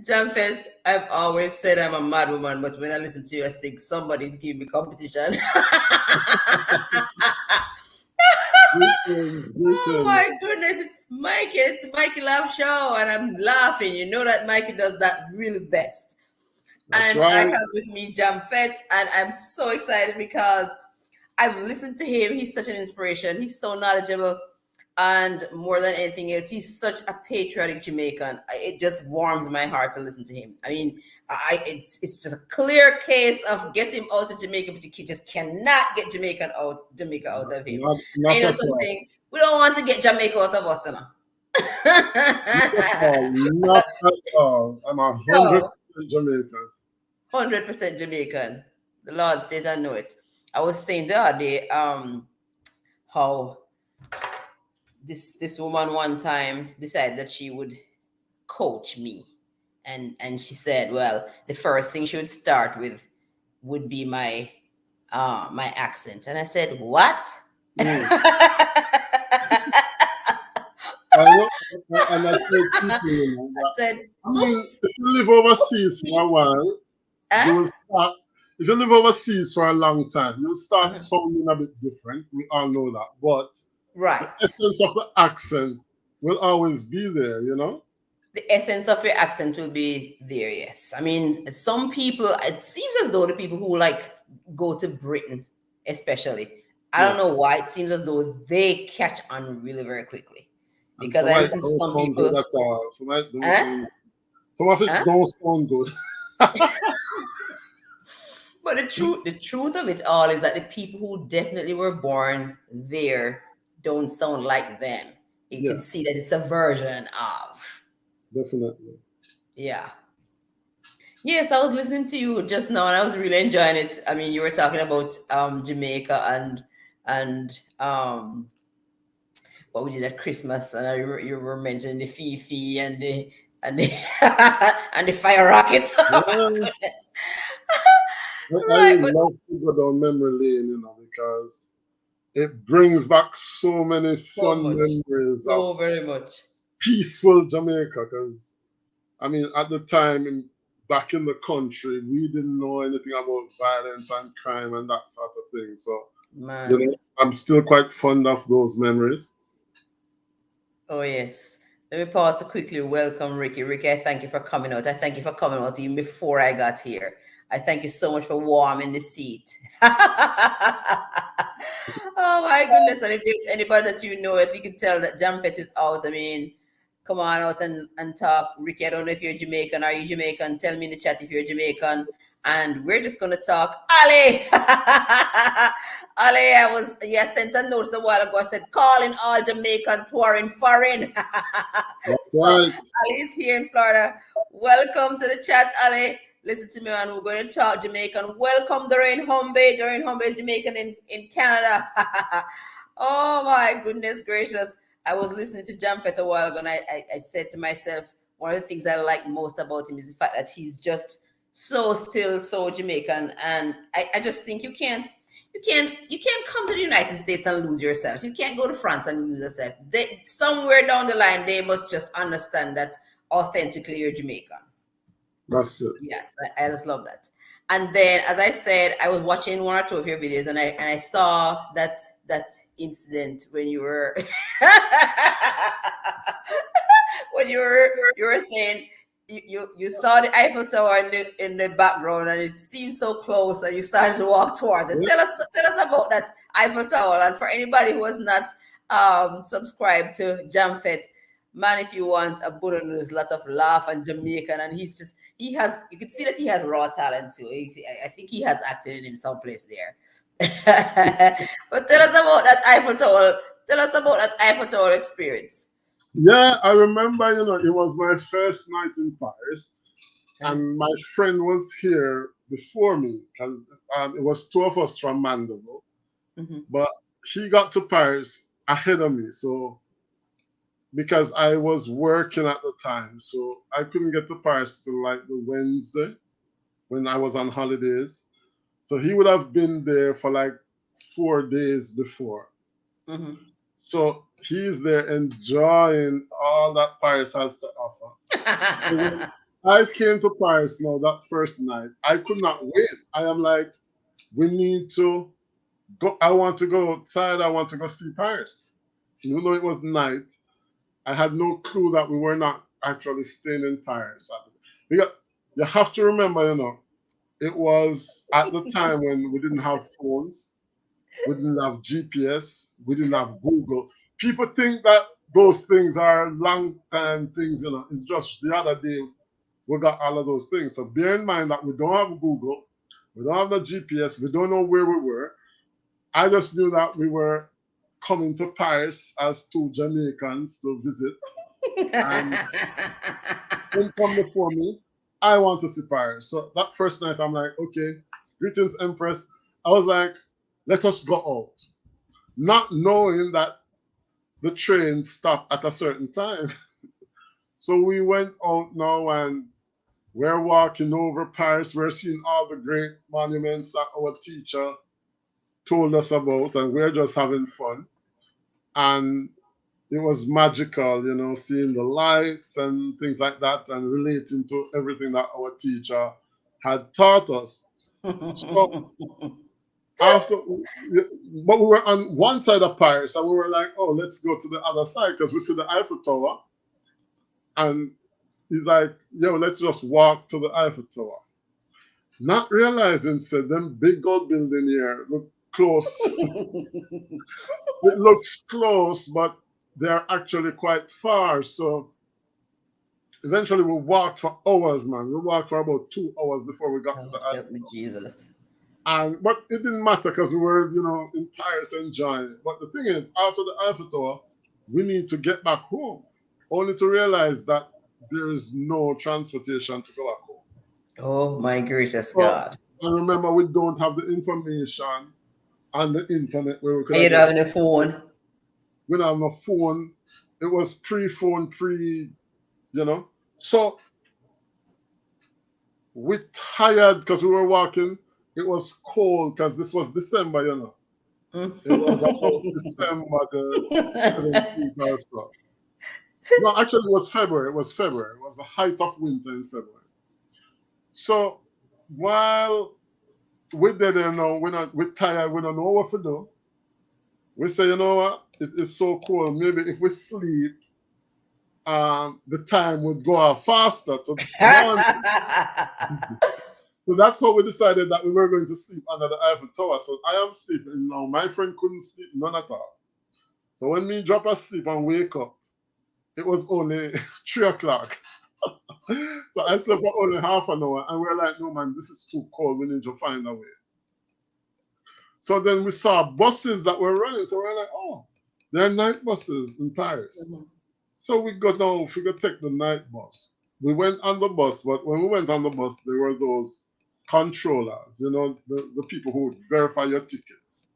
Jamfet, I've always said I'm a mad woman, but when I listen to you, I think somebody's giving me competition. Oh Greetings. my goodness, it's Mikey Laugh Show, and I'm laughing. You know that Mikey does that really best. That's And I right. have with me Jamfet, and I'm so excited because I've listened to him. He's such an inspiration. He's so knowledgeable. And more than anything else, he's such a patriotic Jamaican. It just warms my heart to listen to him. I mean, it's just a clear case of get him out of Jamaica, but you just cannot get Jamaica out of him. And Not you know at all. something? We don't want to get Jamaica out of us, you know. Not at all. Not at all. I'm a hundred So, percent Jamaican. 100% Jamaican. The Lord says I know it. I was saying the other day, how this woman one time decided that she would coach me, and she said, well, the first thing she would start with would be my accent, and I said, what? Mm. I know, and I tell people, I that, said, I mean, oops. if you live overseas for a while, Huh? you will start. If you live overseas for a long time, you'll start Mhm. sounding a bit different. We all know that, but the Right. essence of the accent will always be there. The essence of your accent will be there, yes. I mean, some people, it seems as though the people who like go to Britain, especially, I don't Yeah. know why, it seems as though they catch on really very quickly. And Because some I of it listen to don't some sound good people, at all. Some of it don't huh? sound. Some of it Huh? don't sound good. But the truth of it all is that the people who definitely were born there don't sound like them. You Yeah, can see that it's a version of. definitely. Yeah. Yes, I was listening to you just now and I was really enjoying it. I mean, you were talking about Jamaica and what we did at Christmas, and you were mentioning the Fifi and the and the fire rocket. Oh my Yeah, goodness. I Right, but love to go down memory lane, because it brings back so many so fun much. memories of So very much. peaceful Jamaica. Because I mean, at the time back in the country, we didn't know anything about violence and crime and that sort of thing. So Man. I'm still quite fond of those memories. Oh yes. Let me pause to quickly welcome Ricky. Ricky, I thank you for coming out. I thank you for coming out even before I got here. I thank you so much for warming the seat. Oh my goodness. And if there's anybody that you know it, you can tell that Jampet is out. I mean, come on out and talk. Ricky, I don't know if you're Jamaican. Are you Jamaican? Tell me in the chat if you're Jamaican. And we're just gonna talk. Ali! Ali, sent a note a while ago. I said, calling all Jamaicans who are in foreign. That's So right. Ali is here in Florida. Welcome to the chat, Ali. Listen to me, man. We're going to talk Jamaican. Welcome, Doreen Humbe. Doreen Humbe is Jamaican in Canada. Oh my goodness gracious. I was listening to Jamfet a while ago and I said to myself, one of the things I like most about him is the fact that he's just so still so Jamaican. And I just think you can't come to the United States and lose yourself. You can't go to France and lose yourself. Somewhere down the line, they must just understand that authentically you're Jamaican. That's it. Yes, I just love that. And then, as I said, I was watching one or two of your videos, and I saw that incident when you were when you were saying you saw the Eiffel Tower in the background, and it seemed so close, and you started to walk towards it. Yeah, Tell us about that Eiffel Tower, and for anybody who was not subscribed to Jamfet, man, if you want a bullet news, lot of laugh and Jamaican, and you can see that he has raw talent too. I think he has acted in him someplace there. But tell us about that Eiffel Tower. Tell us about that Eiffel Tower experience. yeah. I remember, it was my first night in Paris, Uh, and my friend was here before me because it was two of us from Mandeville, mhm. but he got to Paris ahead of me. So because I was working at the time, so I couldn't get to Paris till like the Wednesday when I was on holidays. So he would have been there for like 4 days before. Mhm. So He's there enjoying all that Paris has to offer. So when I came to Paris now that first night, I could not wait. I am like, we need to go. I want to go outside. I want to go see Paris. Even though it was night, I had no clue that we were not actually staying in Paris. Because you have to remember, it was at the time when we didn't have phones, we didn't have GPS, we didn't have Google. People think that those things are long time things. It's just the other day we got all of those things. So bear in mind that we don't have Google, we don't have the GPS, we don't know where we were. I just knew that we were coming to Paris as two Jamaicans to visit. And then come before me, I want to see Paris. So that first night, I'm like, okay, greetings, Empress. I was like, let us go out. Not knowing that the train stopped at a certain time. So we went out now and we're walking over Paris. We're seeing all the great monuments that our teacher told us about, and we're just having fun. And it was magical, seeing the lights and things like that and relating to everything that our teacher had taught us. So after, but we were on one side of Paris and we were like, oh, let's go to the other side because we see the Eiffel Tower. And he's like, yo, let's just walk to the Eiffel Tower. Not realizing, said, them big old building here look close. It looks close, but they're actually quite far. So eventually we walked for hours, man. We walked for about 2 hours before we got to the Help Eiffel me, Tower. Jesus. But it didn't matter because we were, in Paris enjoying it. But the thing is, after the Eiffel Tower, we need to get back home. Only to realize that there is no transportation to go back home. Oh my gracious So, God. and remember, we don't have the information on the internet where we could And have you don't have just, any phone. we don't have no phone. It was pre-phone, you know. So we tired because we were walking. It was cold because this was December. It was about December the 17th or so. No, actually, it was February. It was February. It was the height of winter in February. So while we're there now, we're tired, we don't know what to do. We say, you know what? It is so cold. Maybe if we sleep, the time would go out faster to morning. So that's how we decided that we were going to sleep under the Eiffel Tower. So I am sleeping now. My friend couldn't sleep none at all. So when me drop asleep and wake up, it was only 3 o'clock. So I slept for only half an hour, and we are like, no man, this is too cold. We need to find a way. So then we saw buses that were running. So we're like, oh, there are night buses in Paris. So we got now, we could take the night bus. We went on the bus, but when we went on the bus, there were those controllers, the people who would verify your tickets.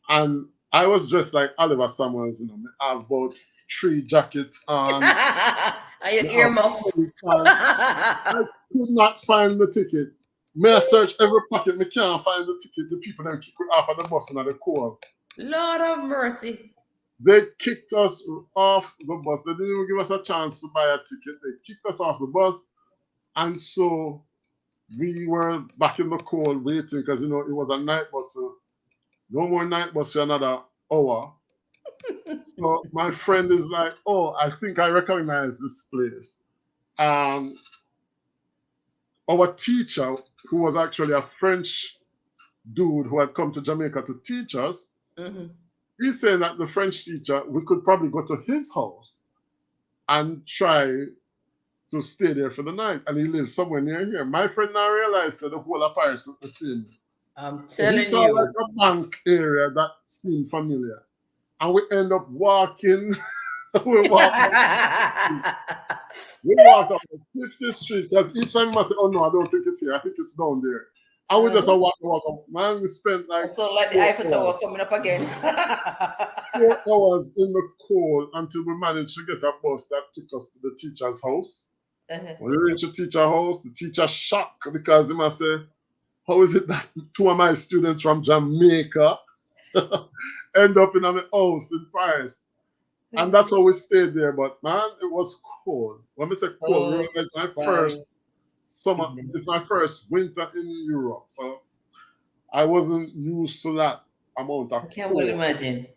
And I was dressed like Oliver Summers, I have about 3 jackets on. And your I have earmuff. 3 pants. I could not find the ticket. May I search every pocket, me can't find the ticket. The people then kick it off of the bus and the call. Lord of mercy. They kicked us off the bus. They didn't even give us a chance to buy a ticket. They kicked us off the bus. And so we were back in the cold waiting because, it was a night bus. So no more night bus for another hour. So my friend is like, oh, I think I recognize this place. Our teacher, who was actually a French dude who had come to Jamaica to teach us, he's saying that the French teacher, we could probably go to his house and try to stay there for the night. And he lives somewhere near here. My friend now realized that the whole of Paris looked the same. I'm So he telling saw you. like a bank area that seemed familiar. And we end up walking. we walked up 50th Street because each time we must say, oh no, I don't think it's here. I think it's down there. And we just walk up. Man, we spent like So like the Eiffel Tower coming up again. 4 hours in the cold until we managed to get a bus that took us to the teacher's house. When we reached the teacher's house, the teacher shocked because he must say, how is it that 2 of my students from Jamaica End up in my house in Paris. And that's how we stayed there. But man, it was cold. When I say cold, remember Oh it's my my first summer, goodness. it's my first winter in Europe. So I wasn't used to that amount I of can't well cold. imagine.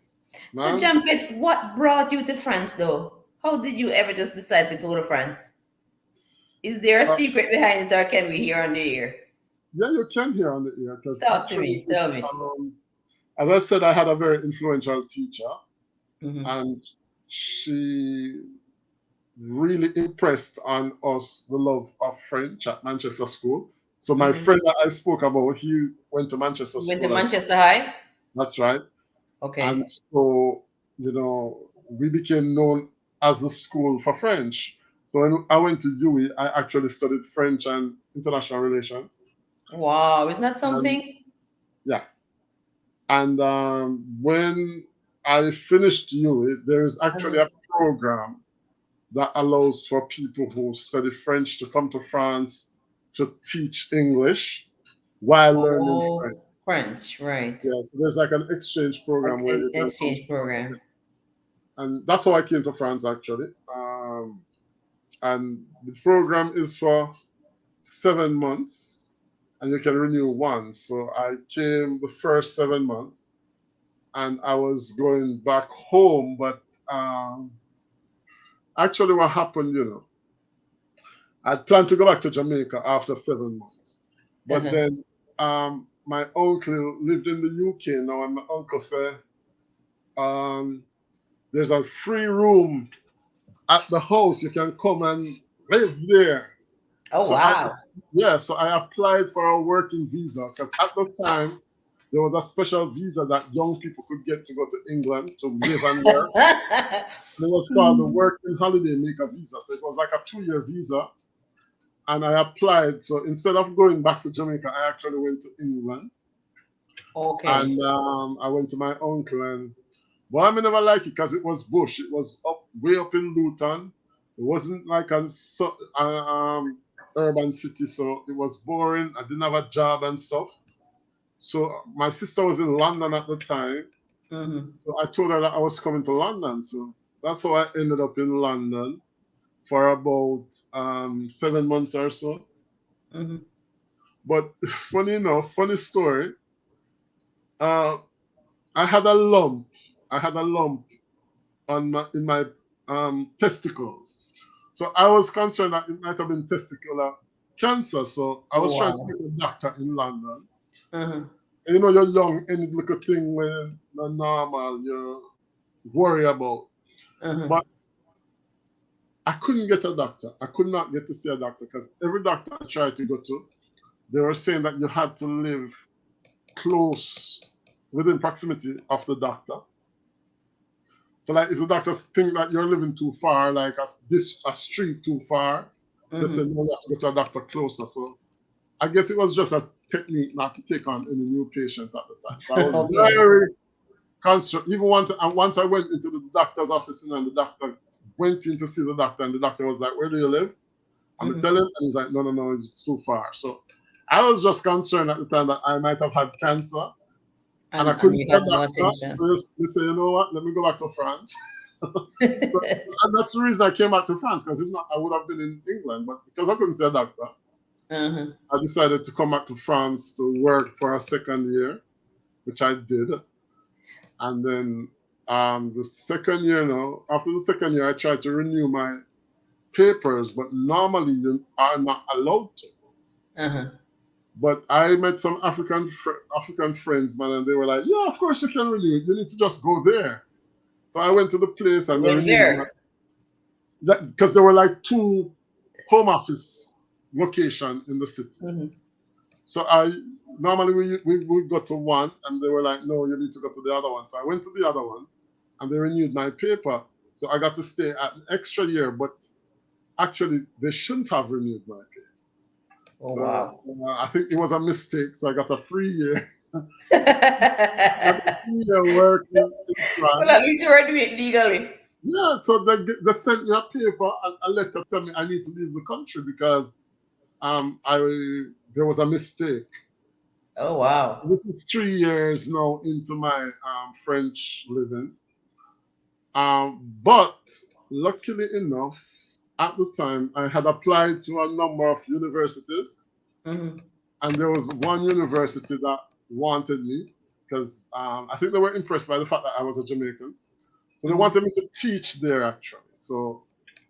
So, Man, Jampet, what brought you to France though? How did you ever just decide to go to France? Is there a uh, secret behind it or can we hear on the air? yeah, you can hear on the ear because Talk to actually, me. Tell me. as I said, I had a very influential teacher, Hmm. and she really impressed on us the love of French at Manchester School. So my Hmm. friend that I spoke about, he went to Manchester You went to School as well. Manchester High? That's right. And Okay. so, we became known as the school for French. So when I went to UWI, I actually studied French and international relations. Wow, isn't that And something? yeah, and when I finished UWI, there is actually Uh-huh. a program that allows for people who study French to come to France to teach English while learning French. Oh, French, right. Yeah, so there's like an exchange program where An you can come, exchange program. and that's how I came to France actually. And the program is for 7 months, and you can renew once. So I came the first 7 months, and I was going back home, but um, actually, what happened, I planned to go back to Jamaica after 7 months. But Uh-huh. then my uncle lived in the UK now, and my uncle said, um, there's a free room at the house. You can come and live there. Oh, So I, wow. yeah, so I applied for a working visa because at the time there was a special visa that young people could get to go to England to live and work. And it was called the Working Holiday Maker Visa. So it was like a 2-year visa, and I applied. So instead of going back to Jamaica, I actually went to England, Okay. and I went to my uncle. And well, I never liked it because it was bush. It was up way up in Luton. It wasn't like an urban city, so it was boring. I didn't have a job and stuff. So my sister was in London at the time. Mm-hmm. So I told her that I was coming to London. So that's how I ended up in London for about 7 months or so. Mm-hmm. But funny enough, funny story. Uh, I had a lump. I had a lump in my testicles. So I was concerned that it might have been testicular cancer. So I Oh, was trying to wow. get a doctor in London. Mm-hmm. And you're young, any little thing when not normal, you worry about. Mm-hmm. But I couldn't get a doctor. I could not get to see a doctor because every doctor I tried to go to, they were saying that you had to live close, within proximity of the doctor. So like if the doctors think that you're living too far, like a street too far, they say Mm-hmm. no, you have to go to a doctor closer. So I guess it was just a technique not to take on any new patients at the time. So I was Okay. very concerned. Even once I went into the doctor's office and the doctor went in to see the doctor, and the doctor was like, "Where do you live?" I'm gonna Mm-hmm. tell him, and he's like, "No, no, no, it's too far." So I was just concerned at the time that I might have had cancer, and I And couldn't you see a had no doctor. attention. So they say, "You know what? Let me go back to France." And that's the reason I came back to France, because if not, I would have been in England. But because I couldn't see a doctor, Uh-huh. I decided to come back to France to work for a second year, which I did. And then the second year now, after the second year, I tried to renew my papers, but normally you are not allowed to. Uh-huh. But I met some African friends, man, and they were like, "Yeah, of course you can renew it. You need to just go there." So I went to the place You and they went renewed there. because there were like two home office location in the city. Mm-hmm. So I normally we go to one, and they were like, "No, you need to go to the other one." So I went to the other one, and they renewed my paper. So I got to stay an extra year, but actually they shouldn't have renewed my paper. Oh, So wow. I think it was a mistake. So I got a free year. I got a Well, 3 year work in at France. least you were doing it legally. Yeah, so they sent me a paper and a letter telling me I need to leave the country because I there was a mistake. Oh wow. This is 3 years now into my French living. But luckily enough, at the time, I had applied to a number of universities, Mm-hmm. and there was one university that wanted me because I think they were impressed by the fact that I was a Jamaican. So they Mm-hmm. wanted me to teach there actually. So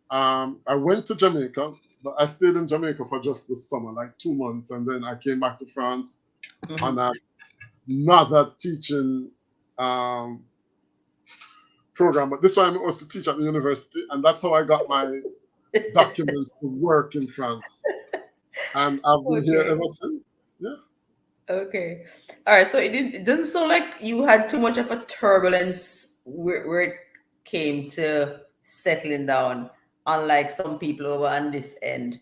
I went to Jamaica, but I stayed in Jamaica for just the summer, like 2 months, and then I came back to France on Mm-hmm. another teaching um, program. But this time it was to teach at the university, and that's how I got my documents to work in France. And I've been here Okay. ever since. Yeah, Okay. All right. So it doesn't sound like you had too much of a turbulence where it came to settling down, unlike some people over on this end.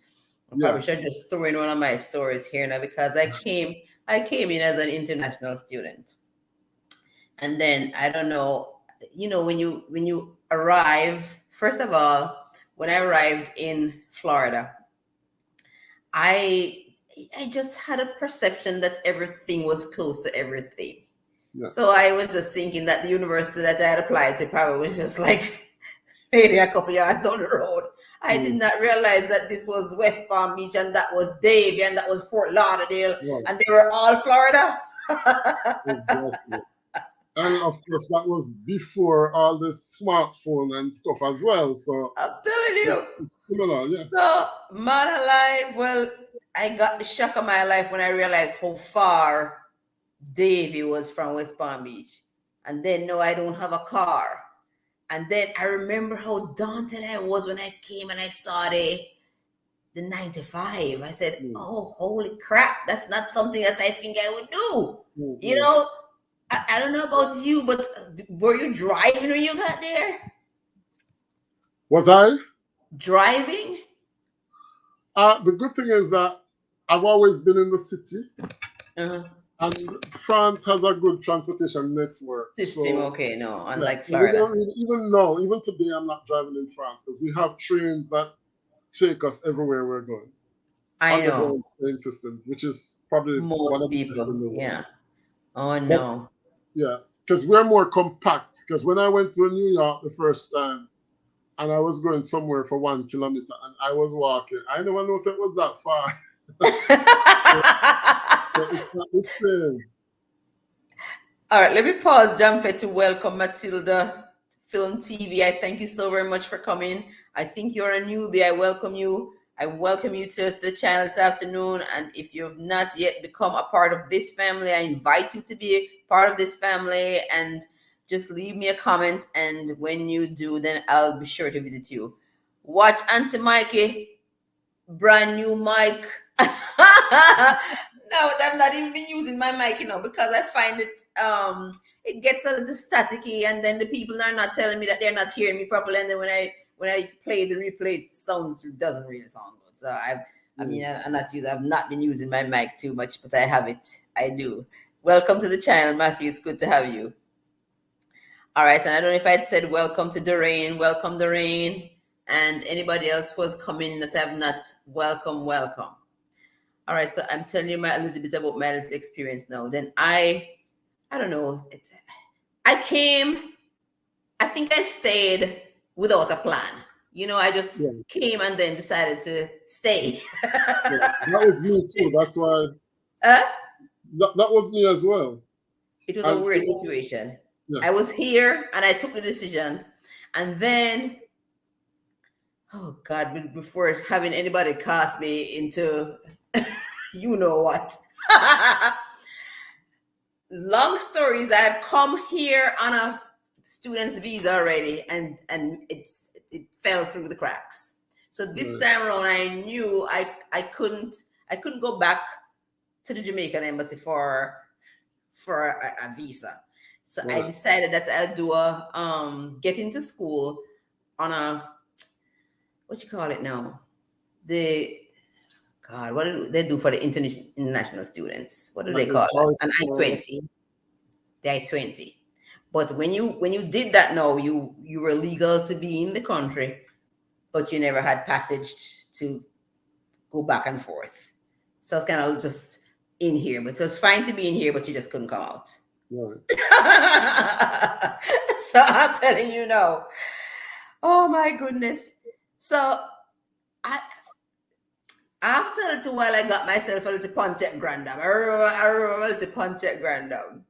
I yeah, probably should just throw in one of my stories here now because I came in as an international student. And then I don't know, when you arrive, first of all, when I arrived in Florida, I I just had a perception that everything was close to everything. yeah. So I was just thinking that the university that I had applied to probably was just like maybe a couple yards down the road. I did Mm, not realize that this was West Palm Beach and that was Davie and that was Fort Lauderdale right, and they were all Florida. exactly. And of course, that was before all this smartphone and stuff as well. So I'm telling yeah, you. it's similar. Yeah, So, man alive, well, I got the shock of my life when I realized how far Davy was from West Palm Beach. And then, no, I don't have a car. And then I remember how daunted I was when I came and I saw the 95. I said, mm, oh, holy crap, that's not something that I think I would do. mm, You mm. know, I don't know about you, but were you driving when you got there? Was I? Driving? The good thing is that I've always been in the city, Uh-huh. and France has a good transportation network. System, So okay, no, yeah, unlike we Florida. don't really, even now, even today, I'm not driving in France because we have trains that take us everywhere we're going. I know. Underground train system, which is probably one Most of the best people, in the world. yeah. Oh But no. yeah, because we're more compact. Because when I went to New York the first time and I was going somewhere for 1 kilometer and I was walking, I never knew it was that far. So it's not the same. All right, let me pause, Jamfe, to welcome Matilda Film TV. I thank you so very much for coming. I think you're a newbie. I welcome you. I welcome you to the channel this afternoon. And if you've not yet become a part of this family, I invite you to be part of this family and just leave me a comment. And when you do, then I'll be sure to visit you. Watch Auntie Mikey, brand new mic. No, but I've not even been using my mic, because I find it gets a little staticky, and then the people are not telling me that they're not hearing me properly, and then when I play the replay, it doesn't really sound good. So I Mm. mean, I've not been using my mic too much, but I have it. I do. Welcome to the channel, Matthew. It's good to have you. All right, and I don't know if I'd said welcome to Doreen. Welcome, Doreen, and anybody else who has come in that I've not welcome, welcome. All right, so I'm telling you a little bit about my little experience now. Then I don't know. I came. I think I stayed without a plan. I just Yeah, came and then decided to stay. yeah. That was me too. That's why uh, that was me as well. it was a And weird situation. yeah, I was here and I took the decision, and then oh God, before having anybody cast me into you know what. Long stories, I had come here on a student's visa already, and it fell through the cracks. So this right, time around, I knew I couldn't go back to the Jamaican embassy for a visa. So I right. decided that I'll do a get into school on a, what you call it now, the God, what do they do for the international students? What do Like they the call that? choice An I-20. thing. The I-20. But when you did that now, you were legal to be in the country, but you never had passage to go back and forth. So it's kind of just in here, but it was fine to be in here, but you just couldn't come out. Right. So I'm telling you no. Oh my goodness. So I after a little while I got myself a little Pontiac Grandam. I remember a little Pontiac Grandam.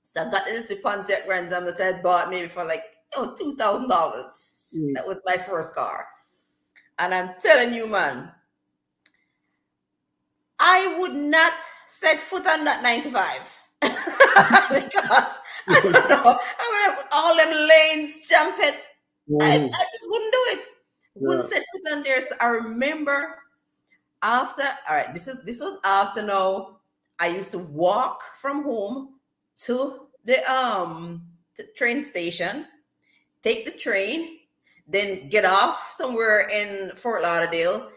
So I got a little Pontiac Grandam that I had bought maybe for like $2,000. Mm. That was my first car. And I'm telling you, man, I would not set foot on that 95. Because I don't know. I mean, all them lanes, jump it. I Mhm. just wouldn't do it. Wouldn't Yeah. set foot on there. So I remember after, all right, this was after now. I used to walk from home to the train station, take the train, then get off somewhere in Fort Lauderdale.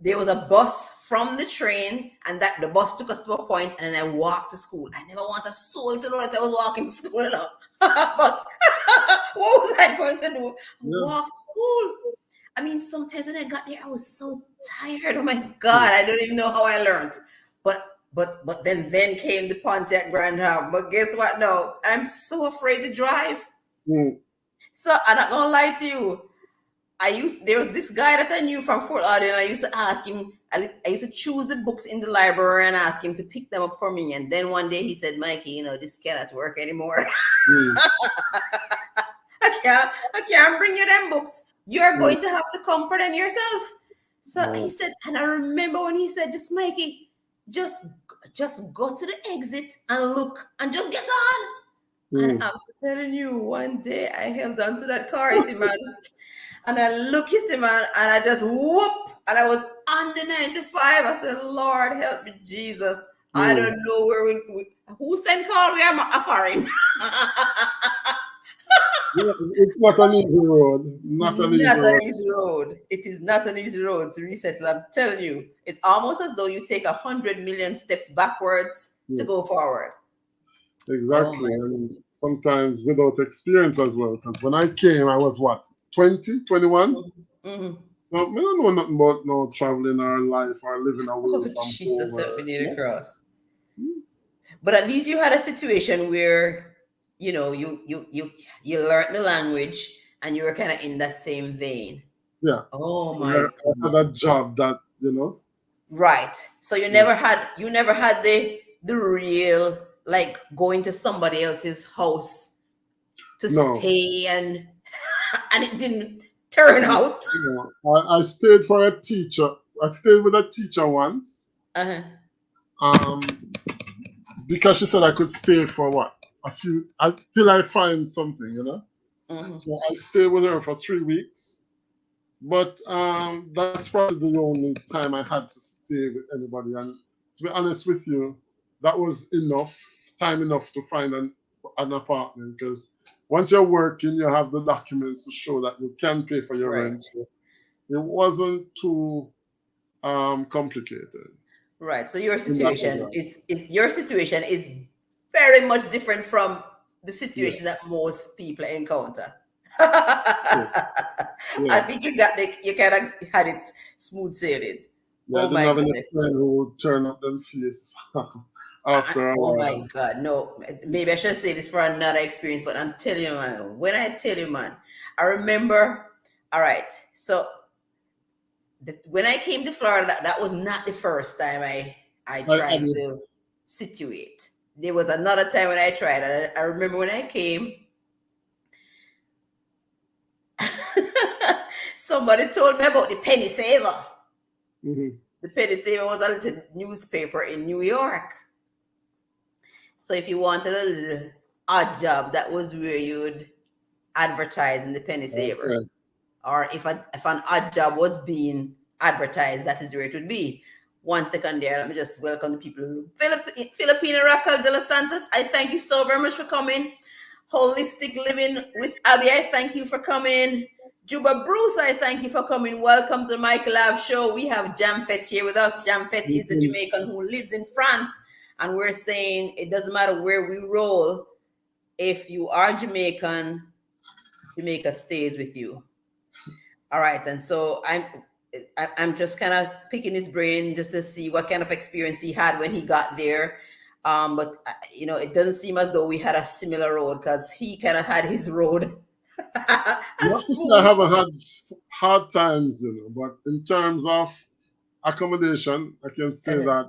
There was a bus from the train, and that the bus took us to a point, and then I walked to school. I never want a soul to know that I was walking to school, you know. But what was I going to do? Yeah. Walk to school. I mean, sometimes when I got there, I was so tired. Oh my Mm. God, I don't even know how I learned. But then came the Pontiac Grand Am. But guess what? No, I'm so afraid to drive. Mm. So I'm not gonna lie to you. There was this guy that I knew from Fort Lauderdale, and I used to ask him. I used to choose the books in the library and ask him to pick them up for me. And then one day he said, "Mikey, this cannot work anymore. Mm. I can't bring you them books. You're Mm. going to have to come for them yourself." So he Oh. said, and I remember when he said, "Just Mikey, just just go to the exit and look and just get on." And Mm. I'm telling you, one day I held on to that car, you see, man. And I look, you see, man, and I just whoop, and I was on the 95. I said, "Lord, help me, Jesus. I Mm. don't know where who sent call. We are a foreign." Yeah, it's not an easy road. Not an easy Not an road. easy road. It is not an easy road to resettle. I'm telling you, it's almost as though you take 100 million steps backwards to Mm. go forward. Oh Exactly. my And goodness. sometimes without experience as well. Because when I came, I was what, 20, 21. Mhm. So I don't know nothing about no traveling or life or living away Oh, from Jesus, home help or me near the nothing. cross. But at least you had a situation where you learned the language and you were kind of in that same vein. Yeah. Oh my I had goodness. a job that, Right. So you yeah. never had the real, like, going to somebody else's house to No. stay, and it didn't turn out. No. I stayed for a teacher. I stayed with a teacher once. Uh-huh. Um, because she said I could stay for what? Till I find something. Hmm. So I stayed with her for 3 weeks. But that's probably the only time I had to stay with anybody. And to be honest with you, that was time enough to find an apartment. Because once you're working, you have the documents to show that you can pay for your Right. rent. So it wasn't too complicated Right. So your in that situation regard. is your situation is very much different from the Yeah, situation that most people encounter. yeah, I yeah. think you kind of had it smooth sailing. Yeah, I Oh didn't my have any goodness. friend who would turn up their face after a Oh my while. God. No, maybe I should say this for another experience, but I'm telling you, man, when I tell you, man, I remember, all right. So when I came to Florida, that was not the first time I I tried did. to situate. There was another time when I tried. I remember when I came, somebody told me about the penny saver. Mhm. The penny saver was a little newspaper in New York. So if you wanted a little odd job, that was where you'd advertise in the penny saver. Okay. Or if an odd job was being advertised, that is where it would be. 1 second there, let me just welcome the people. Filipino Raquel de los Santos, I thank you so very much for coming. Holistic Living with Abby, I thank you for coming. Juba Bruce, I thank you for coming. Welcome to the Michael Lab Show. We have Jamfet here with us. Jamfet is a Mhm. Jamaican who lives in France, and we're saying it doesn't matter where we roll. If you are Jamaican, Jamaica stays with you. All right, and so I'm just kind of picking his brain just to see what kind of experience he had when he got there. But it doesn't seem as though we had a similar road because he kind of had his road a Not to say I smooth. haven't had hard times, but in terms of accommodation, I can say that,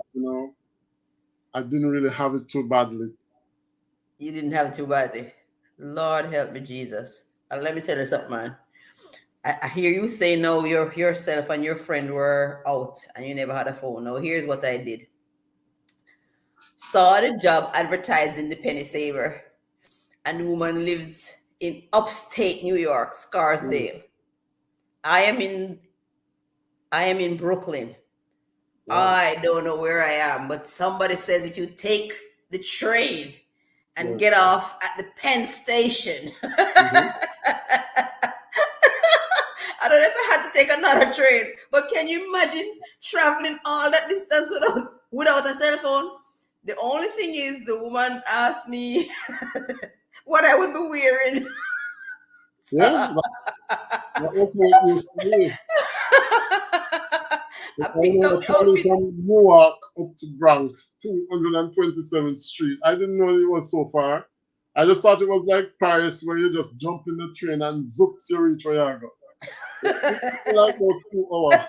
I didn't really have it too badly. You didn't have it too badly. Lord help me, Jesus. And let me tell you something, man. I hear you say no, yourself and your friend were out and you never had a phone. Now, here's what I did. Saw the job advertised in the Penny Saver, and the woman lives in upstate New York, Mm, Scarsdale. I am in I am in Brooklyn. wow. I don't know where I am, but somebody says if you take the train and get Yes. off at the Penn Station. Hmm. I don't know if I had to take another train, but can you imagine traveling all that distance without a cell phone? The only thing is, the woman asked me what I would be wearing. Yeah, So, that was what you say. If I I picked know out we're the traveling outfit. from Newark up to Bronx, 227th Street. I didn't know it was so far. I just thought it was like Paris, where you just jump in the train and zoop to reach where you go. It took me like about 2 hours.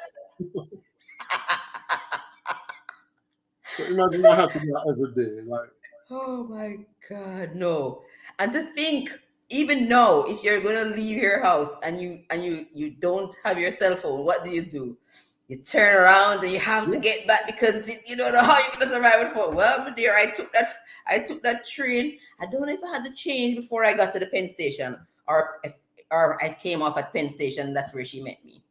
So imagine I had to do that every day. Like, Oh my God, no. And to think, even now, if you're gonna leave your house and you don't have your cell phone, what do? You turn around and you have to yeah, get back because you don't know how you're gonna survive with phone. Well, my dear, I took that train. I don't know if I had to change before I got to the Penn Station, or I came off at Penn Station. That's where she met me.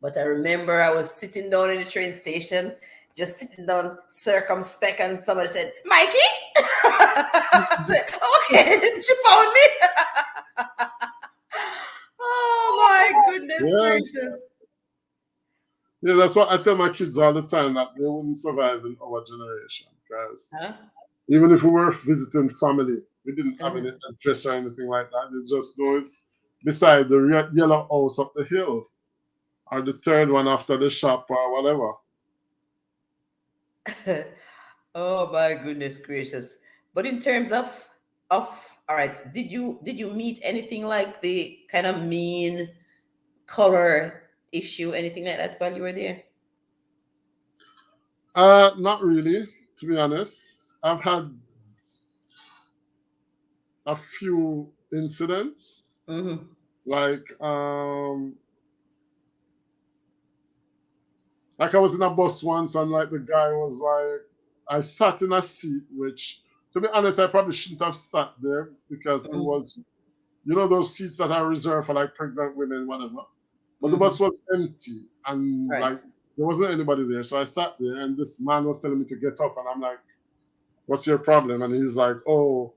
But I remember I was sitting down in the train station, just sitting down circumspect, and somebody said, Mikey? I said, okay, she found me. Oh my goodness yeah, gracious. yeah. That's what I tell my kids all the time, that they wouldn't survive in our generation. Because Huh? even if we were visiting family, we didn't have Uh-huh. any address or anything like that. They just know it's beside the yellow house up the hill, or the third one after the shop, or whatever. Oh my goodness gracious. But in terms of all right, did you meet anything like the kind of mean color issue, anything like that while you were there? Not really, to be honest. I've had a few incidents, Mm-hmm. like I was in a bus once, and like the guy was like, I sat in a seat which, to be honest, I probably shouldn't have sat there, because it Mm-hmm. was, those seats that are reserved for like pregnant women, whatever. But the Mm-hmm. bus was empty, and Right. like there wasn't anybody there. So I sat there, and this man was telling me to get up, and I'm like, "What's your problem?" And he's like, "Oh,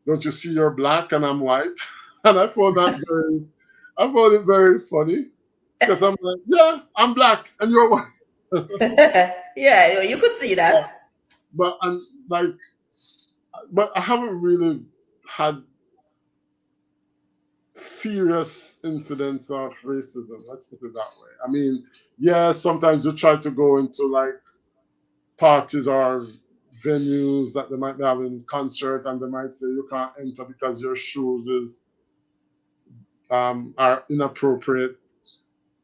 don't you see you're black and I'm white?" And I found it very funny, because I'm like, "Yeah, I'm black and you're white." Yeah, you could see that. but and like, but I haven't really had serious incidents of racism. Let's put it that way. I mean, yeah, sometimes you try to go into like parties or venues that they might be having concert, and they might say you can't enter because your shoes are inappropriate.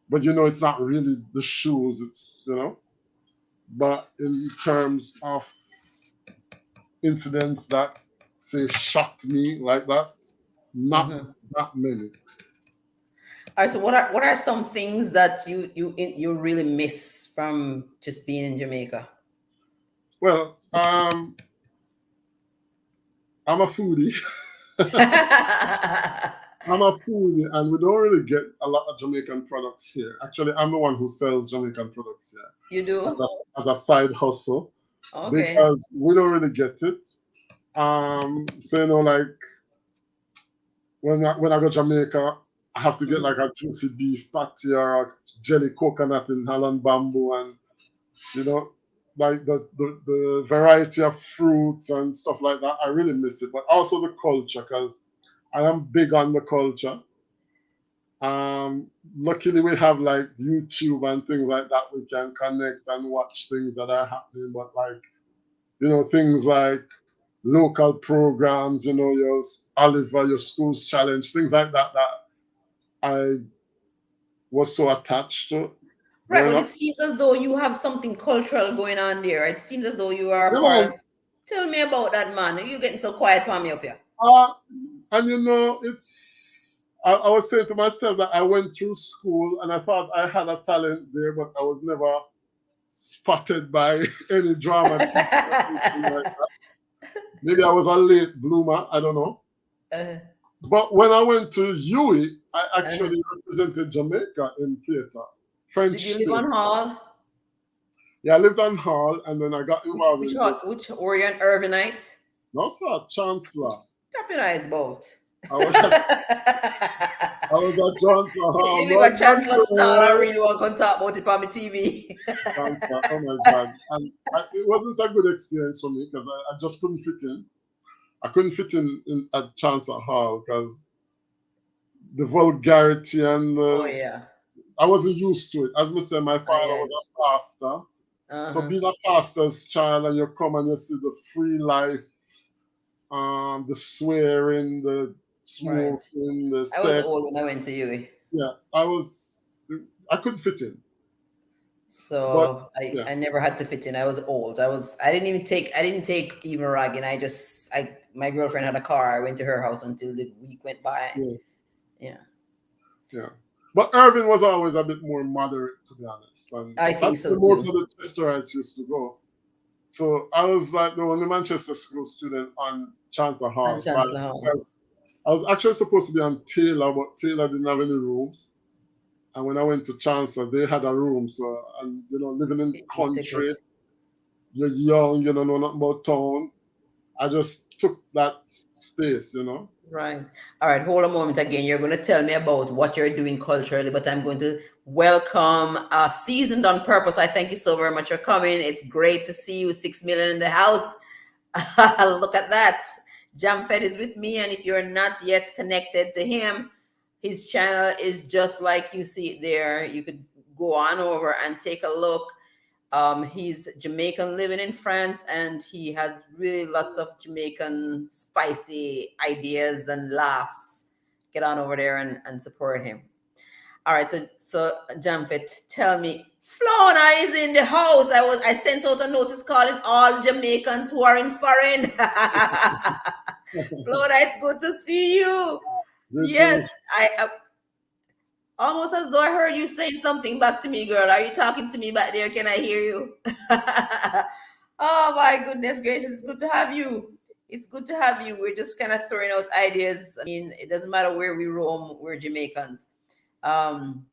But it's not really the shoes. It's. But in terms of incidents that say shocked me like that, not Mm-hmm. that many. All right. So what are some things that you really miss from just being in Jamaica? Well, I'm a foodie. I'm a foodie, and we don't really get a lot of Jamaican products here. Actually, I'm the one who sells Jamaican products here You do? as a side hustle, Okay. because we don't really get it. So like when I go to Jamaica, I have to get like Mhm. a juicy beef patty or a jelly coconut in Holland bamboo, and you know, like the variety of fruits and stuff like that. I really miss it, but also the culture, because I am big on the culture. Luckily, we have like YouTube and things like that. We can connect and watch things that are happening. But like, things like local programs, your Oliver, your school's challenge, things like that, that I was so attached to Right, growing but it up. seems as though you have something cultural going on there. It seems as though you are a Yeah, part man. of. Tell me about that, man. You getting so quiet for me up here. Uh, and I was saying to myself that I went through school and I thought I had a talent there, but I was never spotted by any drama teacher or anything like that. Maybe I was a late bloomer, I don't know. uh, But when I went to UWI, I uh, actually represented Jamaica in theater, did you French live stage. on Hall? Yeah, I lived on Hall and then I got Which involved which in hall? this. Which were you an Irvinite? No, sir, Chancellor. Tap your eyes about. I was at, I was at Johnson Hall. You live No, a Chancellor style. I no, really want to talk about it on my TV. Chancellor. Oh my God. And it wasn't a good experience for me because I just couldn't fit in. I couldn't fit in at Chancellor Hall because the vulgarity and Oh yeah. I wasn't used to it. As I said, my Ah, father was yes. a pastor. So Uh-huh. being a pastor's child and you come and you see the free life, the swearing, the Right. smoking, the I was sex, old when I went to UWI. yeah, I couldn't fit in. But So I, yeah, I never had to fit in. I was old. I didn't take even ragging. My girlfriend had a car. I went to her house until the week went by. yeah, Yeah. yeah. But Irving was always a bit more moderate, to be honest. And I that's think so where most too. of the Chesterites used to go. So I was like the only Manchester school student on Chancellor And Hall, right? Chancellor Hall. Because I was actually supposed to be on Taylor, but Taylor didn't have any rooms. And when I went to Chancellor, they had a room. So, and living in You take country, it. you're young, you don't know nothing about town. I just took that space. Right. All right. Hold a moment again. You're going to tell me about what you're doing culturally, but I'm going to welcome Seasoned on Purpose. I thank you so very much for coming. It's great to see you. 6 million in the house. Look at that. Jamfed is with me. And if you're not yet connected to him, his channel is just like you see it there. You could go on over and take a look. He's Jamaican living in France, and he has really lots of Jamaican spicy ideas and laughs. Get on over there and support him. All right, so Jamfet, tell me, Flona is in the house. I sent out a notice calling all Jamaicans who are in foreign. Flona, it's good to see you. Yes, Greetings. I almost as though I heard you saying something back to me, girl. Are you talking to me back there? Can I hear you? Oh my goodness gracious, it's good to have you. It's good to have you. We're just kind of throwing out ideas. I mean, it doesn't matter where we roam, we're Jamaicans. Um,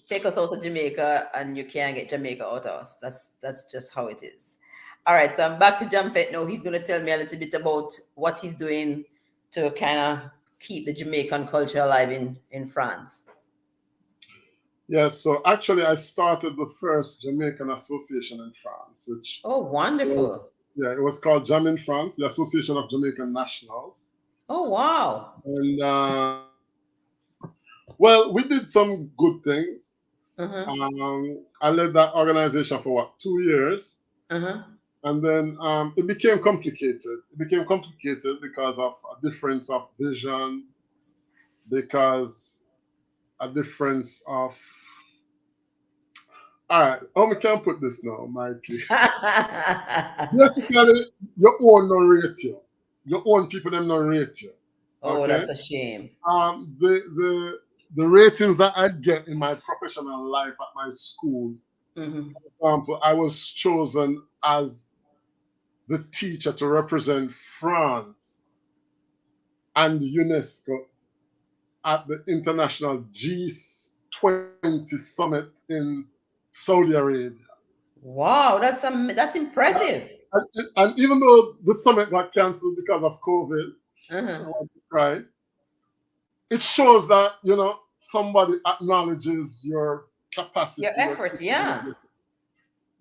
take us out of Jamaica and you can't get Jamaica out of us. That's just how it is. All right, so I'm back to Jamfet now. He's gonna tell me a little bit about what he's doing to kind of keep the Jamaican culture alive in France. Yes, so actually, I started the first Jamaican association in France, which Oh, was, wonderful. yeah, it was called Jam in France, the Association of Jamaican Nationals. Oh, wow. And well, we did some good things. Uh-huh. I led that organization for what, 2 years, Uh-huh. and then it became complicated. It became complicated because of a difference of vision, because a difference of. All right, how we can put this now, Mikey? Basically, your own non rate you. Your own people them non rate you. Oh, Okay. that's a shame. The ratings that I get in my professional life at my school, Mm-hmm. for example, I was chosen as the teacher to represent France and UNESCO at the International G20 Summit in Saudi Arabia. Wow, that's impressive. And even though the summit got cancelled because of COVID, I Uh-huh. want to cry. It shows that somebody acknowledges your Your capacity, your effort, yeah. capability.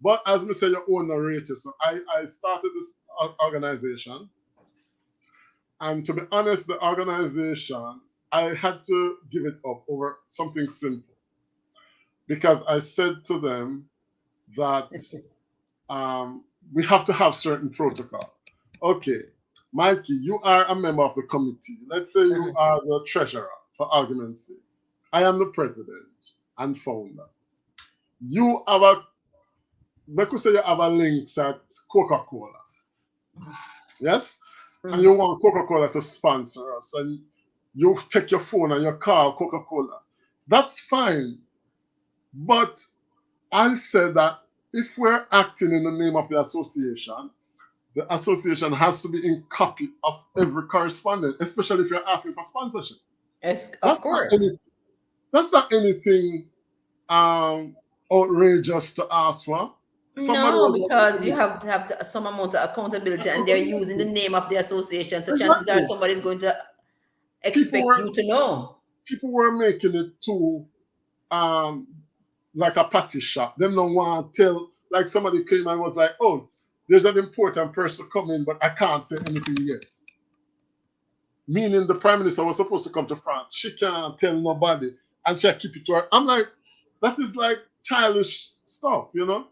But as me say, your own narrative. So I started this organization, and to be honest, the organization I had to give it up over something simple because I said to them that we have to have certain protocol. Okay, Mikey, you are a member of the committee. Let's say you Mhm. are the treasurer, for argument's sake. I am the president and founder. You have a, we could say you have a links at Coca-Cola, yes? And you Mhm. want Coca-Cola to sponsor us, and you take your phone and you call Coca-Cola. That's fine. But I said that if we're acting in the name of the association has to be in copy of every correspondent, especially if you're asking for sponsorship. Yes, of That's not any, course. that's not anything um, outrageous to ask for. Somebody No, was working for because you me. have to have some amount of accountability, and they're using the Exactly. name of the association. So chances are Exactly. somebody's going to People expect were you to know. people were making it too um like a patty shop. Them don't want to tell, like somebody came and was like, oh, there's an important person coming, but I can't say anything yet. Meaning the prime minister was supposed to come to France. She can't tell nobody and she keep it to her. I'm like, that is like childish stuff, you know?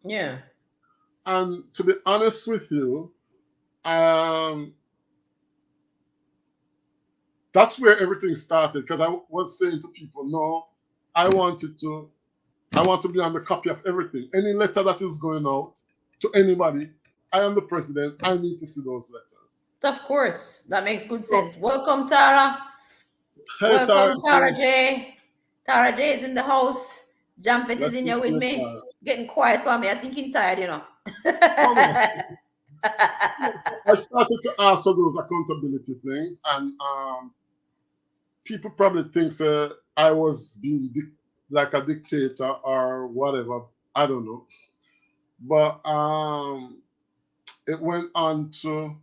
Yeah. And to be honest with you, um, that's where everything started because I was saying to people, no, I wanted to I want to be on the copy of everything. Any letter that is going out to anybody, I am the president. I need to see those letters. Of course. That makes good So, sense. Welcome, Tara. hey, Tara, Welcome, Tara J. Tara J is in the house. Jampet is let in me here see with you, me. Tara. Getting quiet for me. I think he's tired, you know. Come on. I started to ask for those accountability things, and people probably think I was being like a dictator or whatever. I don't know. But it went on to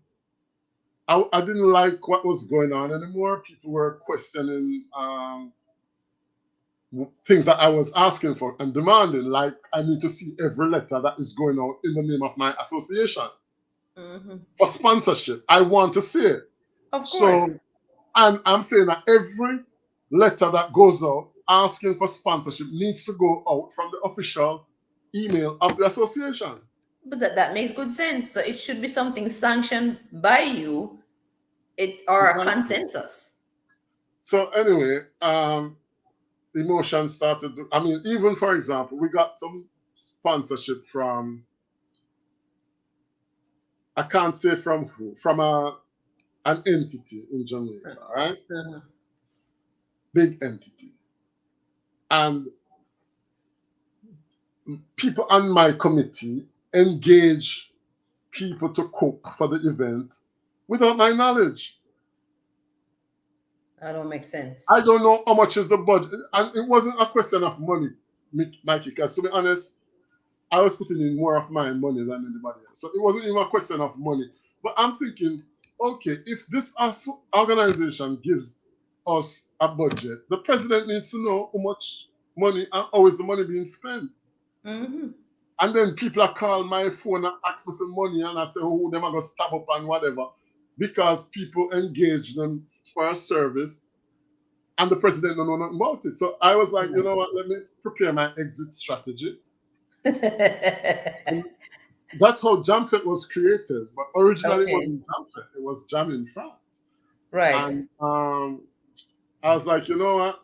I didn't like what was going on anymore. People were questioning things that I was asking for and demanding. Like I need to see every letter that is going out in the name of my association Mhm. for sponsorship. I want to see it. Of course. So, and I'm saying that every letter that goes out asking for sponsorship needs to go out from the official email of the association. But that makes good sense. So it should be something sanctioned by you, it or a Exactly. consensus. So anyway, emotions started. I mean, even for example, we got some sponsorship from, I can't say from who, from an entity in Jamaica, right? Uh-huh. Big entity. And people on my committee engage people to cook for the event without my knowledge. That don't make sense. I don't know how much is the budget. And it wasn't a question of money, Mikey, because to be honest, I was putting in more of my money than anybody else. So it wasn't even a question of money. But I'm thinking, okay, if this organization gives us a budget, the president needs to know how much money and how is the money being spent. Hmm. And then people are calling my phone and ask me for money, and I say, oh, them are going to stab up and whatever. Because people engage them for a service and the president don't know nothing about it. So I was like, you know what, let me prepare my exit strategy. And that's how Jamfet was created. But originally it Okay. wasn't Jamfet, it was Jam in France. Right. And I was like, you know what,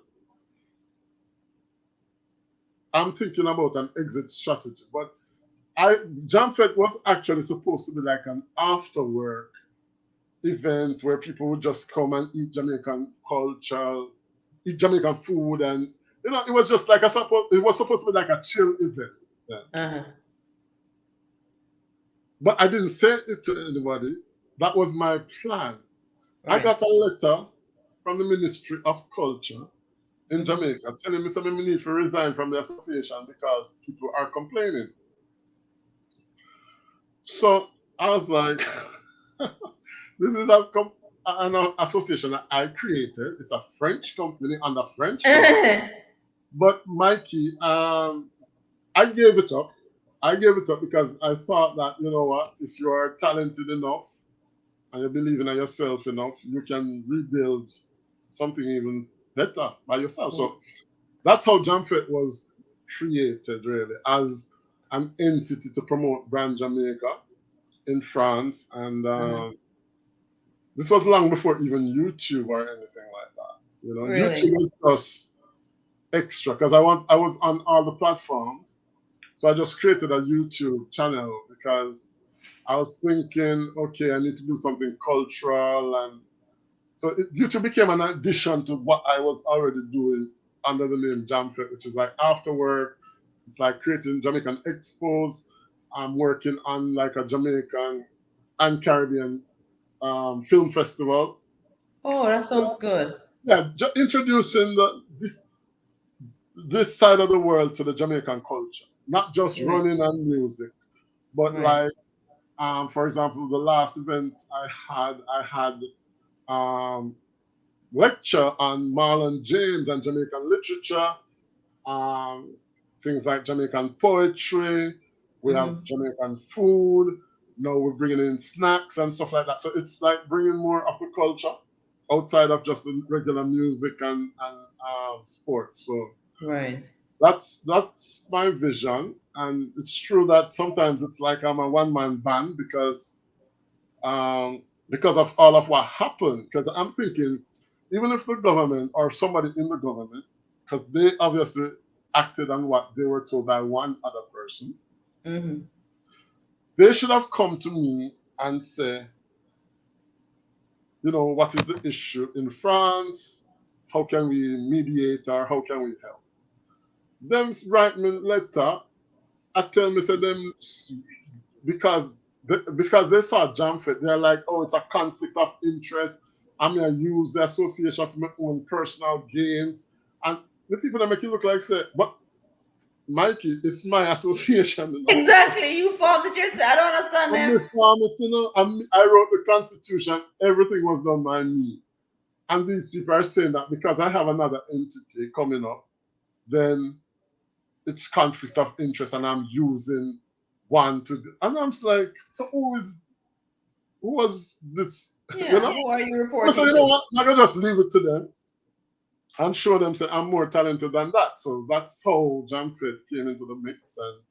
I'm thinking about an exit strategy. But Jamfet was actually supposed to be like an after work event where people would just come and eat Jamaican culture, eat Jamaican food, and it was just like it was supposed to be like a chill event. Yeah. Uh-huh. But I didn't say it to anybody. That was my plan. I Right. got a letter from the Ministry of Culture in Hmm. Jamaica telling me something we need to resign from the association because people are complaining. So I was like, this is an association that I created. It's a French company under French law. But Mikey, I gave it up. I gave it up because I thought that, you know what, if you are talented enough and you believe in yourself enough, you can rebuild something even better by yourself. Mm, So that's how Jamfet was created, really, as an entity to promote brand Jamaica in France. And mhm. this was long before even YouTube or anything like that. You know, YouTube Really? was just extra because I was on all the platforms. So I just created a YouTube channel because I was thinking, okay, I need to do something cultural, and so YouTube became an addition to what I was already doing under the name Jamfet, which is like after work. It's like creating Jamaican expos. I'm working on like a Jamaican and Caribbean film festival. Oh, that sounds good. Yeah, introducing this side of the world to the Jamaican culture, not just Right. running on music, but Right. like for example, the last event I had um, lecture on Marlon James and Jamaican literature, um, things like Jamaican poetry. We have Hmm. Jamaican food. Now we're bringing in snacks and stuff like that. So it's like bringing more of the culture outside of just the regular music and sports. So Right. that's my vision, and it's true that sometimes it's like I'm a one man band because of all of what happened. Because I'm thinking, even if the government or somebody in the government, because they obviously acted on what they were told by one other person, Hmm. they should have come to me and say, you know, what is the issue in France? How can we mediate or how can we help? Them write me letter. I tell me, say them because they saw Jamfet, they're like, oh, it's a conflict of interest. I'm gonna use the association for my own personal gains. And the people that make it look like say, but Mikey, it's my association, you know. Exactly. You formed it yourself. I don't understand I'm them. the farmer, you know. I wrote the constitution, everything was done by me. And these people are saying that because I have another entity coming up, then it's conflict of interest and I'm using one to do. And I'm just like, so who was this? You Yeah. know? Who are you So reporting you know to? what? I can just leave it to them and show them say I'm more talented than that. So that's how Jamfet came into the mix. And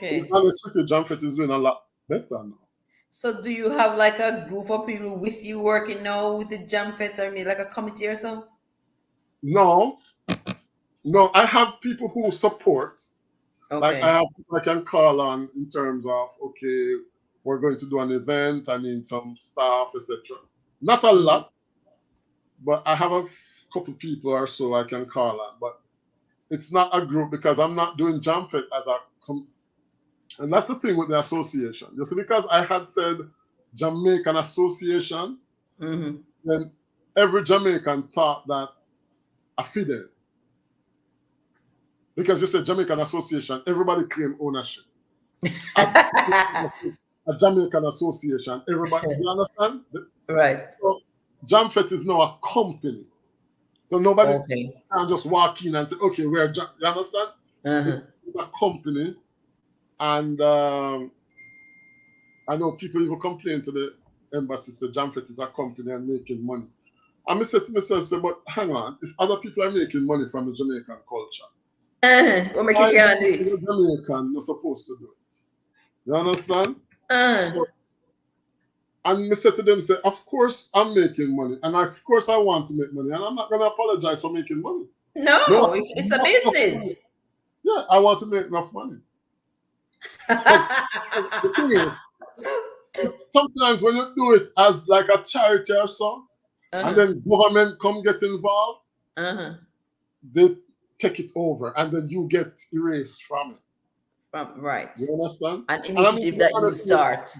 to be Okay. honest with you, Jamfet is doing a lot better now. So do you have like a group of people with you working now with the jam fits or maybe like a committee or so? No, no, I have people who support. Like I Okay. have people I can call on in terms of okay, we're going to do an event. I need some staff, etc. Not a Mhm. lot, but I have a couple people or so I can call on. But it's not a group because I'm not doing Jamfet as a and that's the thing with the association. You see, because I had said Jamaican Association, Mhm. then every Jamaican thought that I fidel. Because you said Jamaican Association, everybody claim ownership. A, a Jamaican Association, everybody, you understand? Right. So Jamfet is now a company. So nobody Okay. can just walk in and say, okay, you understand? Uh-huh. It's a company. And I know people even complain to the embassy, say Jamfet is a company and making money. And I said to myself, say, but hang on, if other people are making money from the Jamaican culture, What make you why can't do me, it? the Jamaican, not supposed to do it? You understand? Uh, So, and I said to them, say, of course I'm making money, and of course I want to make money, and I'm not going to apologize for making money. Me no, want to it's a make enough money. business. Yeah, I want to make enough money. Because the thing is, sometimes when you do it as like a charity or so, and Uh-huh. then government come get involved, Uh-huh. they take it over, and then you get erased from it. Right. You understand? An And I mean, to initiative be that you honest with start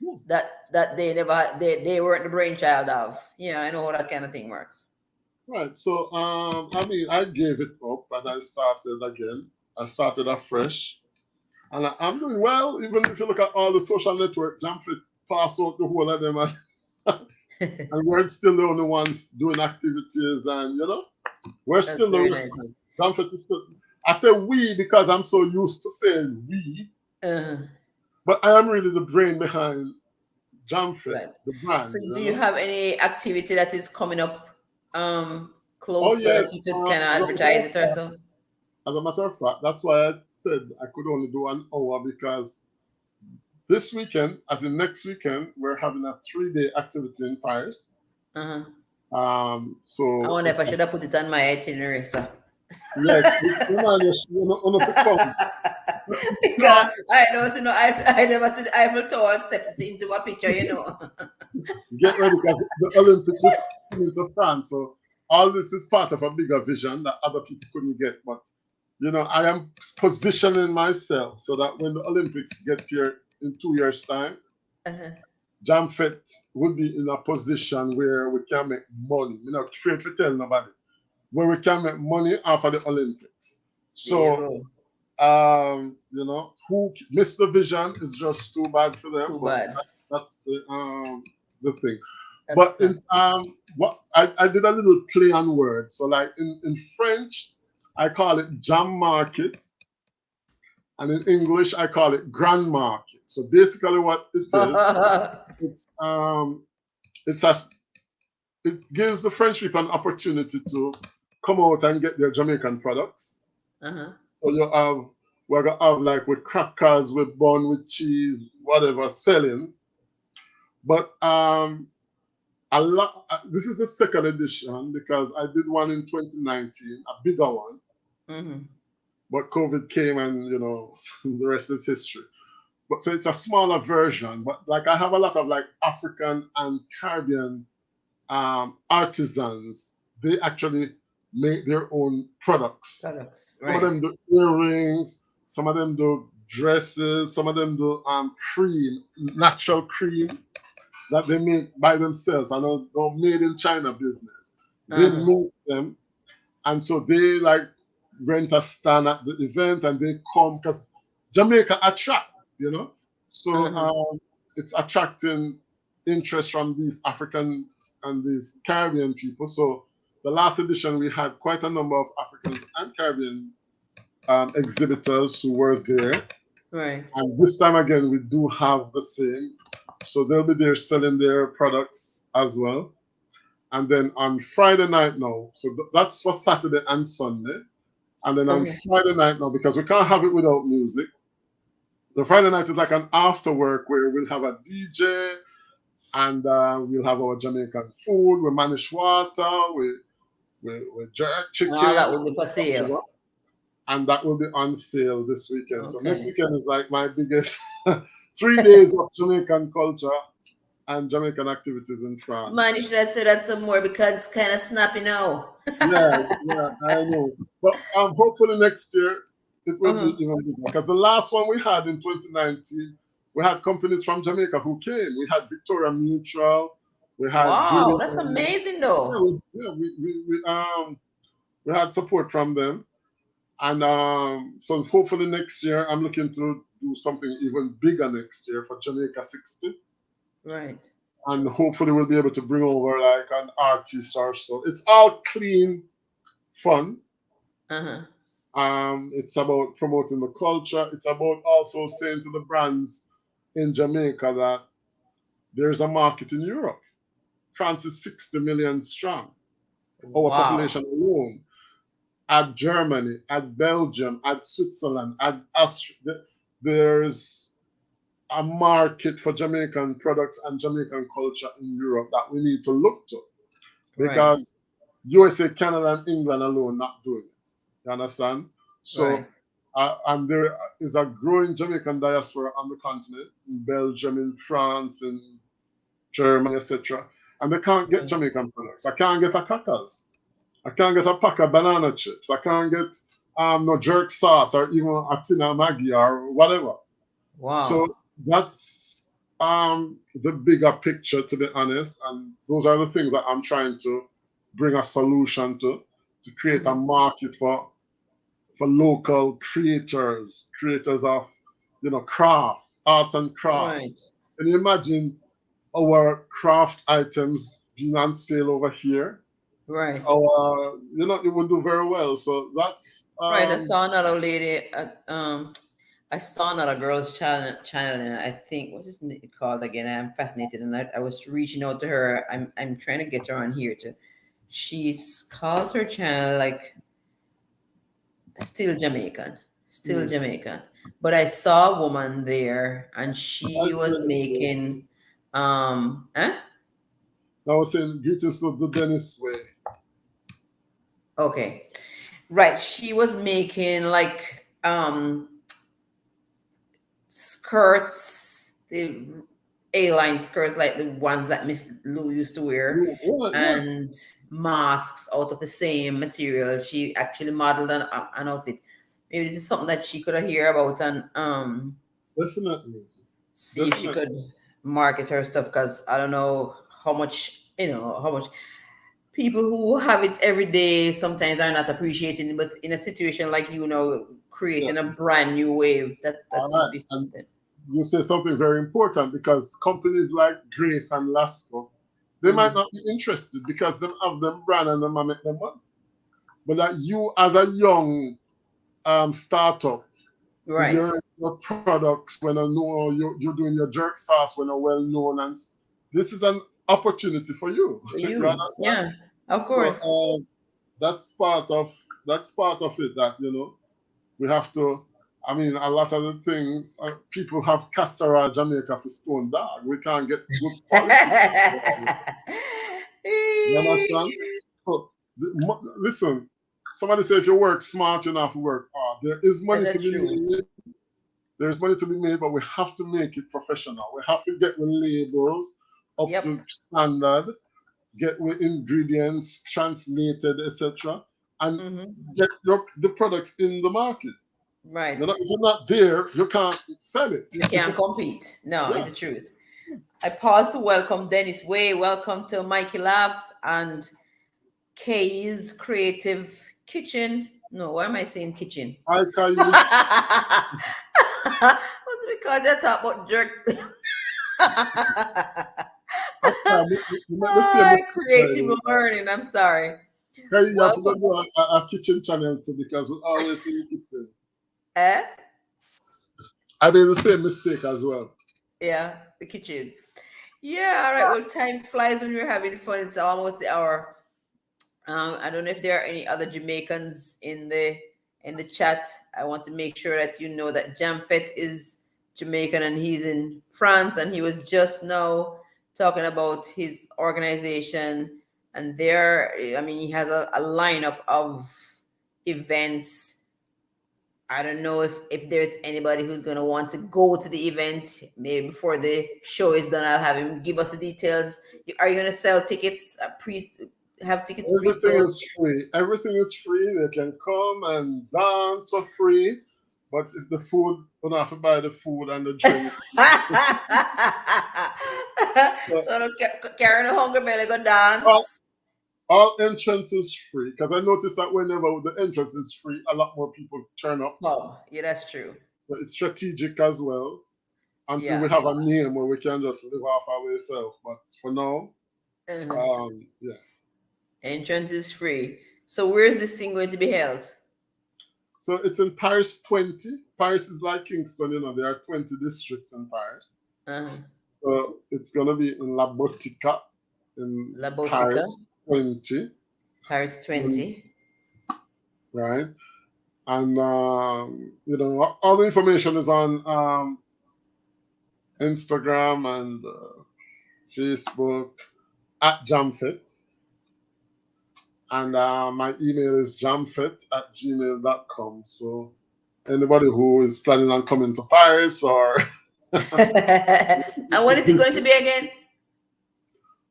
you, that they never they weren't the brainchild of. Yeah, I know how that kind of thing works. right. So, I mean, I gave it up and I started again. I started afresh, and I'm doing well. Even if you look at all the social network, Jamfit pass out the whole of them, and, and we're still the only ones doing activities, and you know, we're That's still the very nice. reference. Jamfit is still. I say we because I'm so used to saying we, Uh, but I am really the brain behind Jamfit, right. the So brand, you do you know. have any activity that is coming up Oh close so that yes. you could kind of As a matter advertise of it or fact, so? that's why I said I could only do an hour because this weekend, as in next weekend, we're having a 3-day activity in Paris. Uh-huh. I So wonder if I it's should have put it on my itinerary, so. yes, you know, pick fun. You know, Because I know, so, I never see the Eiffel Tower except it into a picture. get ready because the Olympics is coming to France. So all this is part of a bigger vision that other people couldn't get. But I am positioning myself so that when the Olympics get here in 2 years' time, Uh-huh. Jamfet would be in a position where we can make money. Afraid to tell nobody where we can make money after the Olympics. There you So, go. who missed the vision is just too bad for them. Too But bad. that's the thing. That's But not. what I did a little play on words. So like in French, I call it jam market, and in English I call it grand market. So basically, what it is, it's it's a it gives the French people an opportunity to come out and get their Jamaican products. Uh-huh. So we're gonna have like with crackers, with bun, with cheese, whatever selling. But a lot. This is the second edition because I did one in 2019, a bigger one, Mm-hmm. but COVID came and the rest is history. But so it's a smaller version. But like I have a lot of like African and Caribbean artisans. They actually make their own products. Products. Some of Right. them do earrings, some of them do dresses, some of them do cream, natural cream that they make by themselves. I know they're made in China business. They Uh-huh. make them, and so they like rent a stand at the event and they come because Jamaica attract, you know. So Uh-huh. it's attracting interest from these African and these Caribbean people. So the last edition we had quite a number of Africans and Caribbean exhibitors who were there. Right. And this time again, we do have the same. So they'll be there selling their products as well. And then on Friday night now, so that's for Saturday and Sunday. And then on Uh-huh. Friday night now, because we can't have it without music, the Friday night is like an after work where we'll have a DJ and we'll have our Jamaican food, we manage water, we jerk And all chicken, that will be for sale. whatever. And that will be on sale this weekend. So next Okay. weekend is like my biggest 3 days of Jamaican culture and Jamaican activities in France. Man, you should have said that some more because it's kind of snappy now. Yeah, yeah, I know. But hopefully next year it will be Uh-huh. even bigger. Because the last one we had in 2019, we had companies from Jamaica who came. We had Victoria Mutual, we had Wow, Julian. that's amazing Yeah, though. we had support from them. And so hopefully next year, I'm looking to do something even bigger next year for Jamaica 60. Right. And hopefully we'll be able to bring over like an artist or so. It's all clean fun. Uh-huh. It's about promoting the culture. It's about also saying to the brands in Jamaica that there's a market in Europe. France is 60 million strong. Our Wow. population alone. Add Germany, add Belgium, add Switzerland, add Austria. There's a market for Jamaican products and Jamaican culture in Europe that we need to look to Right. because USA, Canada, and England alone not doing it. You understand? Right. So, and there is a growing Jamaican diaspora on the continent, in Belgium, in France, in Germany, etc. And they can't get Right. Jamaican products. I can't get a crackers. I can't get a pack of banana chips. I can't get no jerk sauce or even a tin of Maggi or whatever. So Wow. that's the bigger picture, to be honest. And those are the things that I'm trying to bring a solution to create a Hmm. market for local creators of craft, art and craft. Right. Can you imagine our craft items being on sale over here? Right. It would do very well. So that's Right. I saw another lady I saw another girl's channel and I think what's called again? I'm fascinated and I was reaching out to her. I'm trying to get her on here too. She calls her channel like still Jamaican, still Hmm. Jamaican. But I saw a woman there, and I she was Dennis way. making, eh? I was saying greetings to the Dennis way. Okay, right. She was making like skirts, the A-line skirts, like the ones that Miss Lou used to wear, Yeah, yeah, yeah, and masks out of the same material. She actually modeled an outfit. Maybe this is something that she could hear about and definitely, see if she definitely. could market her stuff, because I don't know how much, how much people who have it every day sometimes are not appreciating it, but in a situation like Yeah. creating a brand new wave, that All would right. be And something. you say something very important because companies like Grace and Lasco, they might Hmm. not be interested because they have them brand and they might make them money. But that you as a young startup with Right. your products when I know you're doing your jerk sauce when are well known and this is an opportunity for you. For You you, understand? yeah, of So course. that's part of it that we have to. I mean, a lot of the things people have castor oil Jamaica for stone dog. We can't get good quality castor oil. You understand? So, listen, somebody say if you work smart enough, work hard. There is Is money to that be true? made. There's money to be made, but we have to make it professional. We have to get the labels up Yep. to standard, get the ingredients translated, etc., and Hmm. get the products in the market. Right. If you're not there, you can't sell it. You can't compete. No, it's Yeah. the truth. I pause to welcome Dennis Way. Welcome to Mikey Laughs and Kay's Creative Kitchen. No, why am I saying kitchen? I tell you, What's it because you talk about jerk? I can't make the same mistake by the Creative way. learning. I'm sorry. Because you have to go Welcome. do a kitchen channel too because we always see the kitchen. Eh? I made the same mistake as well. Yeah, the kitchen. Yeah, all right. Well, time flies when you're having fun. It's almost the hour. I don't know if there are any other Jamaicans in the chat. I want to make sure that you know that Jamfet is Jamaican and he's in France, and he was just now talking about his organization, and there, I mean, he has a lineup of events. I don't know if there's anybody who's gonna want to go to the event. Maybe before the show is done, I'll have him give us the details. Are you gonna sell tickets? Have tickets Everything pre-sold? is free. Everything is free. They can come and dance for free. But if the food, we don't have to buy the food and the drinks. So So carrying a hunger belly go all, dance. all entrance is free. Because I noticed that whenever the entrance is free, a lot more people turn up. Oh, yeah, that's true. But it's strategic as well until we Yeah. have a name where we can just live off our ourselves. But for now, Uh-huh. yeah. Entrance is free. So where is this thing going to be held? So it's in Paris 20. Paris is like Kingston, there are 20 districts in Paris. Uh-huh. So it's going to be in La Botica in La Botica, Paris 20, Paris and, 20. right? And, all the information is on Instagram and Facebook at Jamfit. And my email is jamfit@gmail.com. So anybody who is planning on coming to Paris or And when is it going to be again?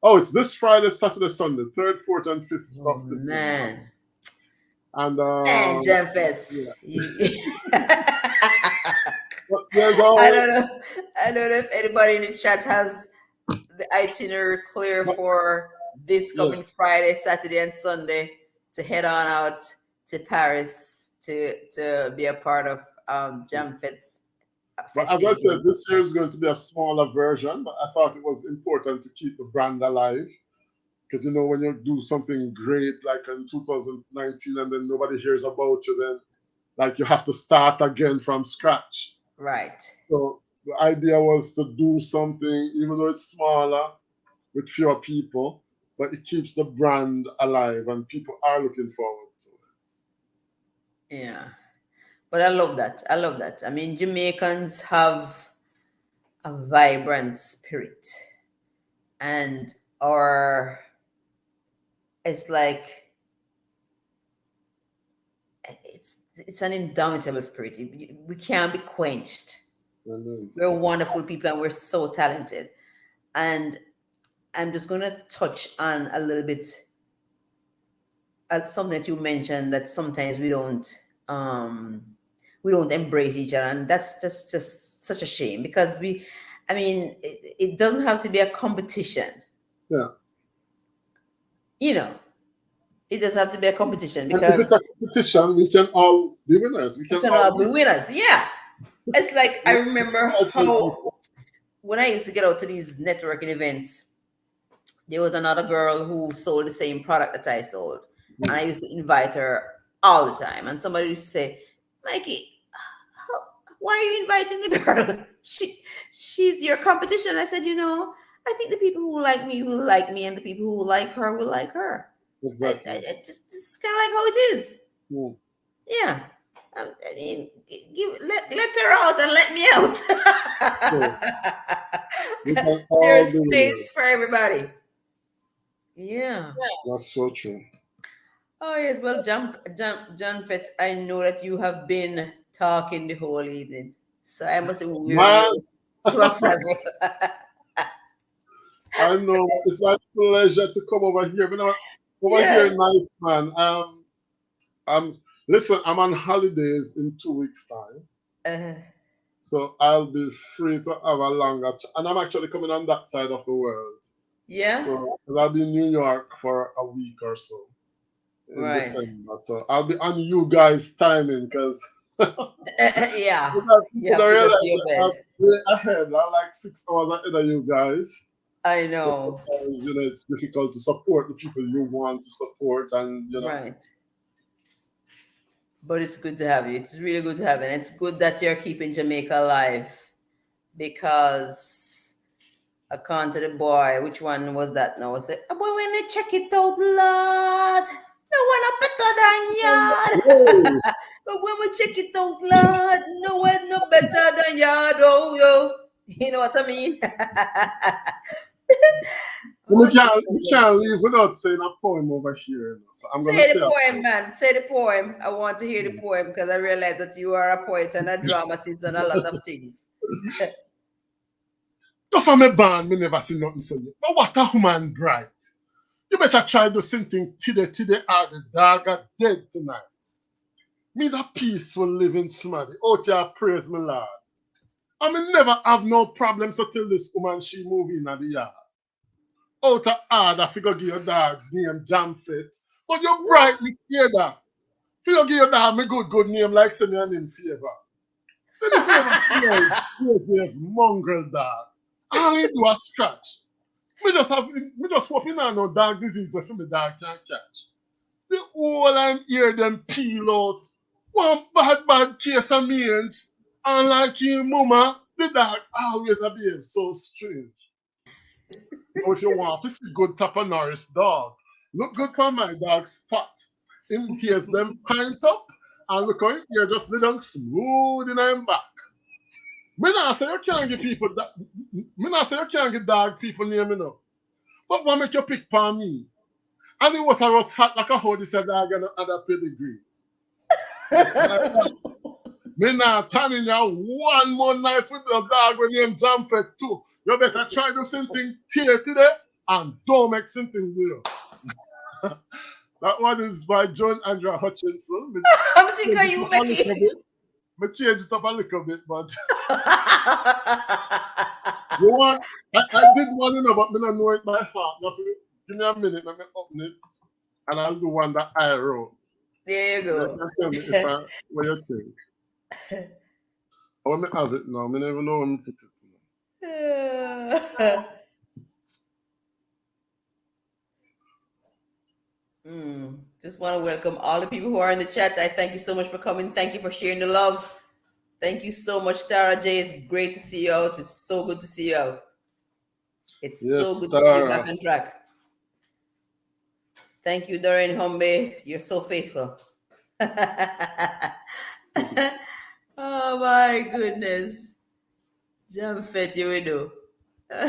oh, it's this Friday, Saturday, Sunday, 3rd, 4th, and 5th Oh of December. man. And Man, yeah, Jamfest. but there's I always don't know. I don't know if anybody in the chat has the itinerary clear but, for this yeah. coming Friday, Saturday, and Sunday to head on out to Paris to be a part of Jam Fest But as I said, festivities. this year is going to be a smaller version. But I thought it was important to keep the brand alive because when you do something great like in 2019 and then nobody hears about you, then like you have to start again from scratch. Right. So the idea was to do something, even though it's smaller with fewer people, but it keeps the brand alive, and people are looking forward to it. Yeah. But I love that. I love that. I mean, Jamaicans have a vibrant spirit, and our it's like it's an indomitable spirit. We can't be quenched. Amen. We're wonderful people, and we're so talented. And I'm just going to touch on a little bit something that you mentioned, that sometimes um we don't embrace each other, and that's just such a shame, because I mean, it doesn't have to be a competition, Yeah. you know. It doesn't have to be a competition, And if it's because a competition, we can all be winners. We we can can all all be win. winners. Yeah. It's like, I It's remember exciting how people. when I used to get out to these networking events, there was another girl who sold the same product that I sold. And I Mm, used to invite her all the time. And somebody used to say, Mikey, how, why are you inviting the girl? She's your competition. I said, I think the people who like me will like me, and the people who like her will like her. exactly. I just, this is kind of like how it is. Mm. Yeah. I mean, let her out and let me out. So we can all There's be winners. space for everybody. Yeah. That's so true. Oh yes. Well, John Fett, I know that you have been talking the whole evening, so I must say we're Man, really to a frazzle. I know it's my pleasure to come over here. You know, over here, Yes. nice man. I'm listen. I'm on holidays in 2 weeks' time, Uh, so I'll be free to have a longer. And I'm actually coming on that side of the world. yeah. So 'cause I'll be in New York for a week or so in Right. December. So I'll be on you guys' timing because Yeah. You people have don't to go to realize your that I'm bed. way ahead. I'm like 6 hours ahead of you guys. I So know. sometimes, it's difficult to support the people you want to support, and Right. But it's good to have you. It's really good to have you. And it's good that you're keeping Jamaica alive, because according to the boy, which one was that now? I said, "Ah, boy, when you check it out, Lord, no one no better than hey, yard." But when we check it out, Lord, no one no better than yard. Oh, yo. You know what I mean? we Wonderful. can't we can't leave without saying a poem over here. So I'm gonna Say say the a poem, poem. man. Say the poem. I want to hear the poem, because I realize that you are a poet and a dramatist and a lot of things. Tough for me born, me never see nothing so yet. But what a human bright. You better try do something today or the dog are dead tonight. Me's a peaceful living smarty. Out here praise me Lord. I mean never have no problems until this woman she move in at the yard. Out of order figure give your dog name Jam Fit. But you bright me scared. Figure give your dog me good name like send me in favor. Then if you ever see this mongrel dog, all he do a scratch. Me just hope you know no dog disease where me dog can't catch. The whole I'm here them peel out. One bad case of mange. And like him mama, the dog always a behave so strange. Now if you want to see good top of Norris dog, look good for my dog spot. Him hears them pint up and look how him here just lay down smooth in him back. Me not say you can't give people that. Me not say you can't give dog people name, But what make you pick on me? And it was a rust hot like a how this a dog and other pedigree. But my dog, me not turning you one more night with the dog when name Jamfet too. You better try do something here today and don't make something real. That one is by John Andrew Hutchinson. Me I'm change thinking of it you, up a little Mickey. bit. Me change it up a little bit, but you want, I did one, but me not know it by heart. Now, give me a minute, let me open it, and I'll do one that I wrote. There you You go. can tell me if I, what you think. Oh, me have it now. Me never know when me put it. Just want to welcome all the people who are in the chat. I thank you so much for coming. Thank you for sharing the love. Thank you so much, Tara J. It's great to see you out. It's so good to see you out. It's so Yes, good to see you back Tara. on track. Thank you, Doreen Humbe. You're so faithful. Oh my goodness. Jam fit you will do. You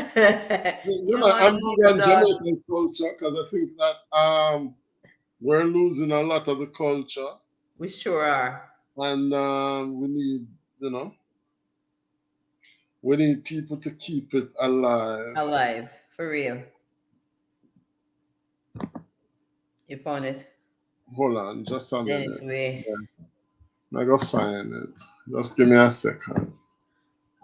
You know know, what, I'm big little on dog? Jamaican culture because I think that we're losing a lot of the culture, We sure are. and we need, you know, we need people to keep it alive. Alive. For real. You found it. Hold on, just a Dennis minute. Way. I go find it. Just give me a second.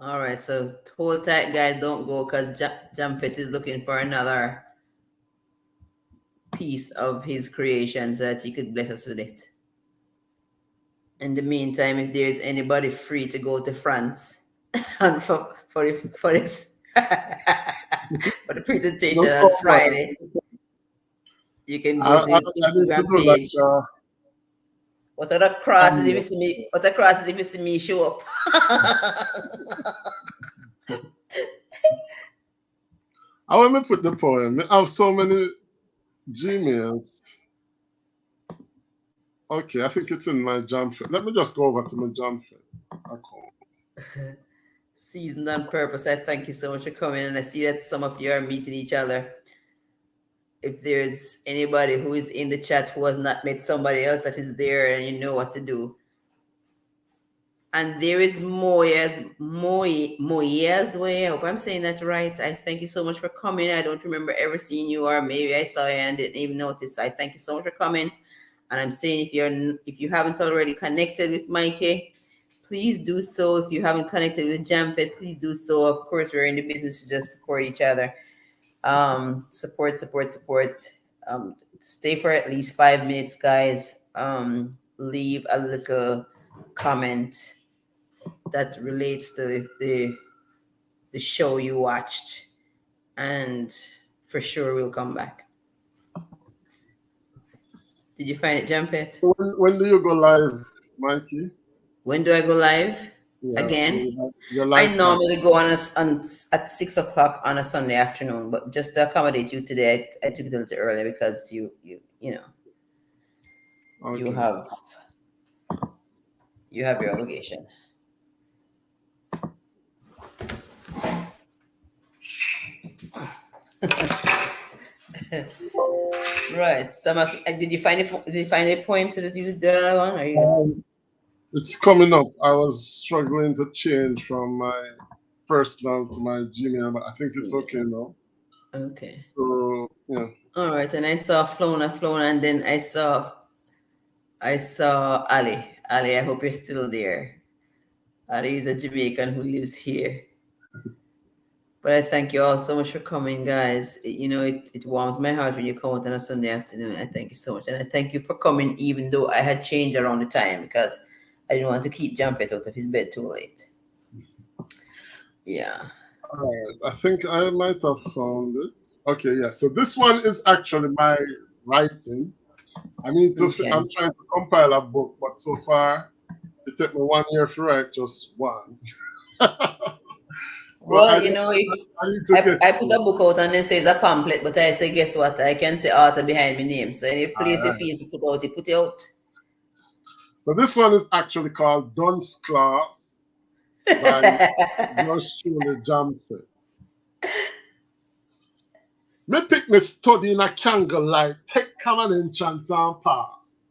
All right, so hold tight, guys. Don't go because Jampet is looking for another piece of his creation so that he could bless us with it. In the meantime, if there's anybody free to go to France and for this for the presentation Look on forward. Friday, you can go to his I need to Instagram do like page. What are the crosses if you um, see me? What are the crosses if you see me show up? I want to put the poem. I have so many Gmails. Okay, I think it's in my jump. Let me just go over to my jump. Seasoned on purpose. I thank you so much for coming, and I see that some of you are meeting each other. If there's anybody who is in the chat who has not met somebody else that is there and you know what to do. And there is Moyes way. I hope I'm saying that right. I thank you so much for coming. I don't remember ever seeing you, or maybe I saw you and didn't even notice. I thank you so much for coming. And I'm saying if you haven't already connected with Mikey, please do so. If you haven't connected with Jamfed, please do so. Of course, we're in the business to just support each other. Support. Stay for at least 5 minutes, guys. Leave a little comment that relates to the show you watched, and for sure we'll come back. Did you find it, Jamfet? When do you go live, Mikey? When do I go live Yeah, again? your I live time. normally go at 6 o'clock on a Sunday afternoon, but just to accommodate you today, I took it a little early because you know you Okay. have you have your obligation. Right. So did you find it? Did you find a poem so that you did the other one, or you just It's coming up. I was struggling to change from my personal to my Gmail, but I think it's okay now. okay? So yeah. All right. And I saw Flona, and then I saw Ali. Ali, I hope you're still there. Ali is a Jamaican who lives here. But I thank you all so much for coming, guys. It warms my heart when you come out on a Sunday afternoon. I thank you so much. And I thank you for coming, even though I had changed around the time because I didn't want to keep Jumpet out of his bed too late. Yeah. I think I might have found it. Okay, yeah. So this one is actually my writing. I need to. Okay. I'm trying to compile a book, but so far it took me 1 year to write just one. So Well, I need to get I to put it. a book out and it says a pamphlet, but I say, guess what? I can say author behind my name. So any All place you right. feel to put out, you put it out. So this one is actually called Dunce Class by yours truly, Jamfit. Me pick me study in a candlelight, take common enchant and pass.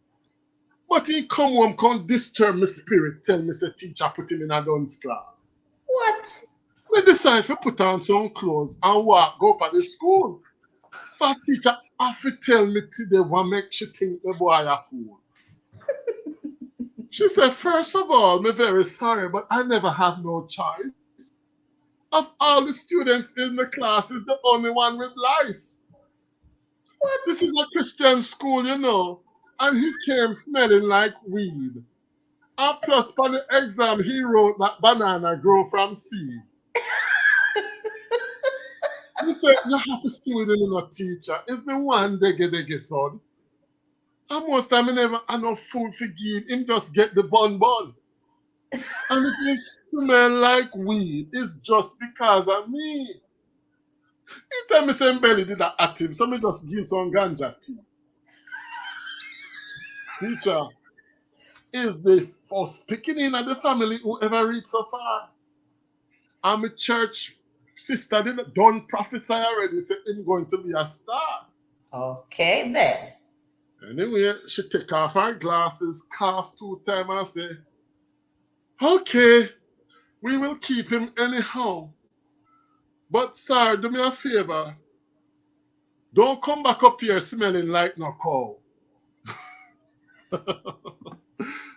But he come home, come disturb me spirit, tell me say teacher put him in a dunce class. What? Me decide to put on some clothes and walk go up at the school. For teacher have to tell me today what make she think the boy a fool. She said, first of all, me very sorry, but I never have no choice. Of all the students in the class, is the only one with lice. This What? is a Christian school, you know. And he came smelling like weed. And plus, for the exam, he wrote that banana grow from seed. He said, you have to see with him, a teacher. It's the one dege son. And most time, he never had no food to give him, just get the bun. And if it smell like weed, it's just because of me. He tell me say belly did that at him, so me just give some ganja tea. Teacher is the first picking in of the family who ever read so far. And my church sister did done prophesy already, said him going to be a star. Okay then. Anyway, she take off her glasses, cough 2 times, and say, okay, we will keep him anyhow. But sir, do me a favor. Don't come back up here smelling like no cow.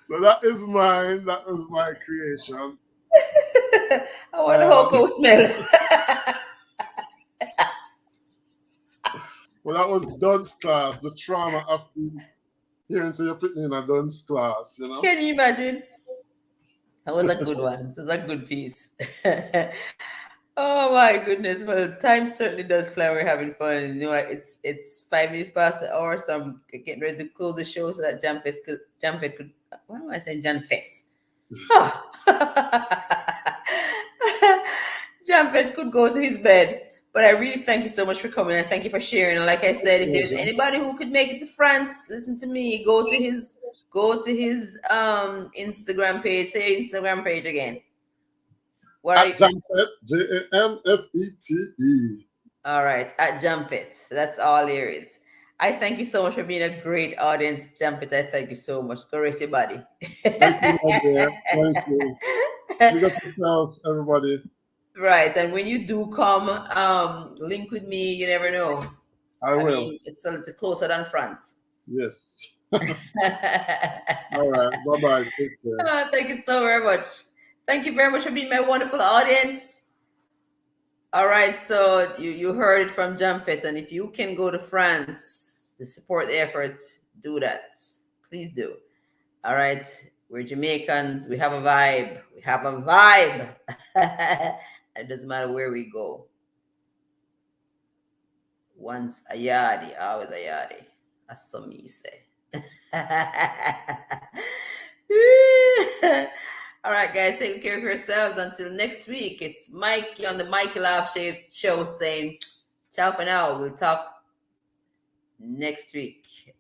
So that is mine. That was my creation. I want the whole Um, cow smell. well, that was Dunn's class. The trauma of hearing say you're putting in a Dunn's class, you know? Can you imagine? That was a good one. It was a good piece. Oh my goodness. Well, time certainly does fly. We're having fun. You know what? It's 5 minutes past the hour, so I'm getting ready to close the show so that Jamfest could why am I saying Jamfest? Oh. Jamfest could go to his bed. But I really thank you so much for coming and thank you for sharing. And like I said, if there's anybody who could make it to France, listen to me. Go to his Instagram page. Say Instagram page again. What are At you? Jamfet, Jamfete. All right, at Jump It. That's all there is. I thank you so much for being a great audience, Jump It. I thank you so much. Go rest your body. Thank you, my dear. Thank you. Big up yourself, everybody. Right, and when you do come, link with me. You never know. I I will. mean, it's closer than France. Yes. All right. Bye bye. Take care. Thank you so very much. Thank you very much for being my wonderful audience. All right, so you heard it from Jumpfit, and if you can go to France to support the effort, do that. Please do. All right, we're Jamaicans. We have a vibe. We have a vibe. It doesn't matter where we go. Once a yardie, always a yardie. That's some me say. All right, guys, take care of yourselves. Until next week, it's Mikey on the Mikey Laugh Show saying ciao for now. We'll talk next week.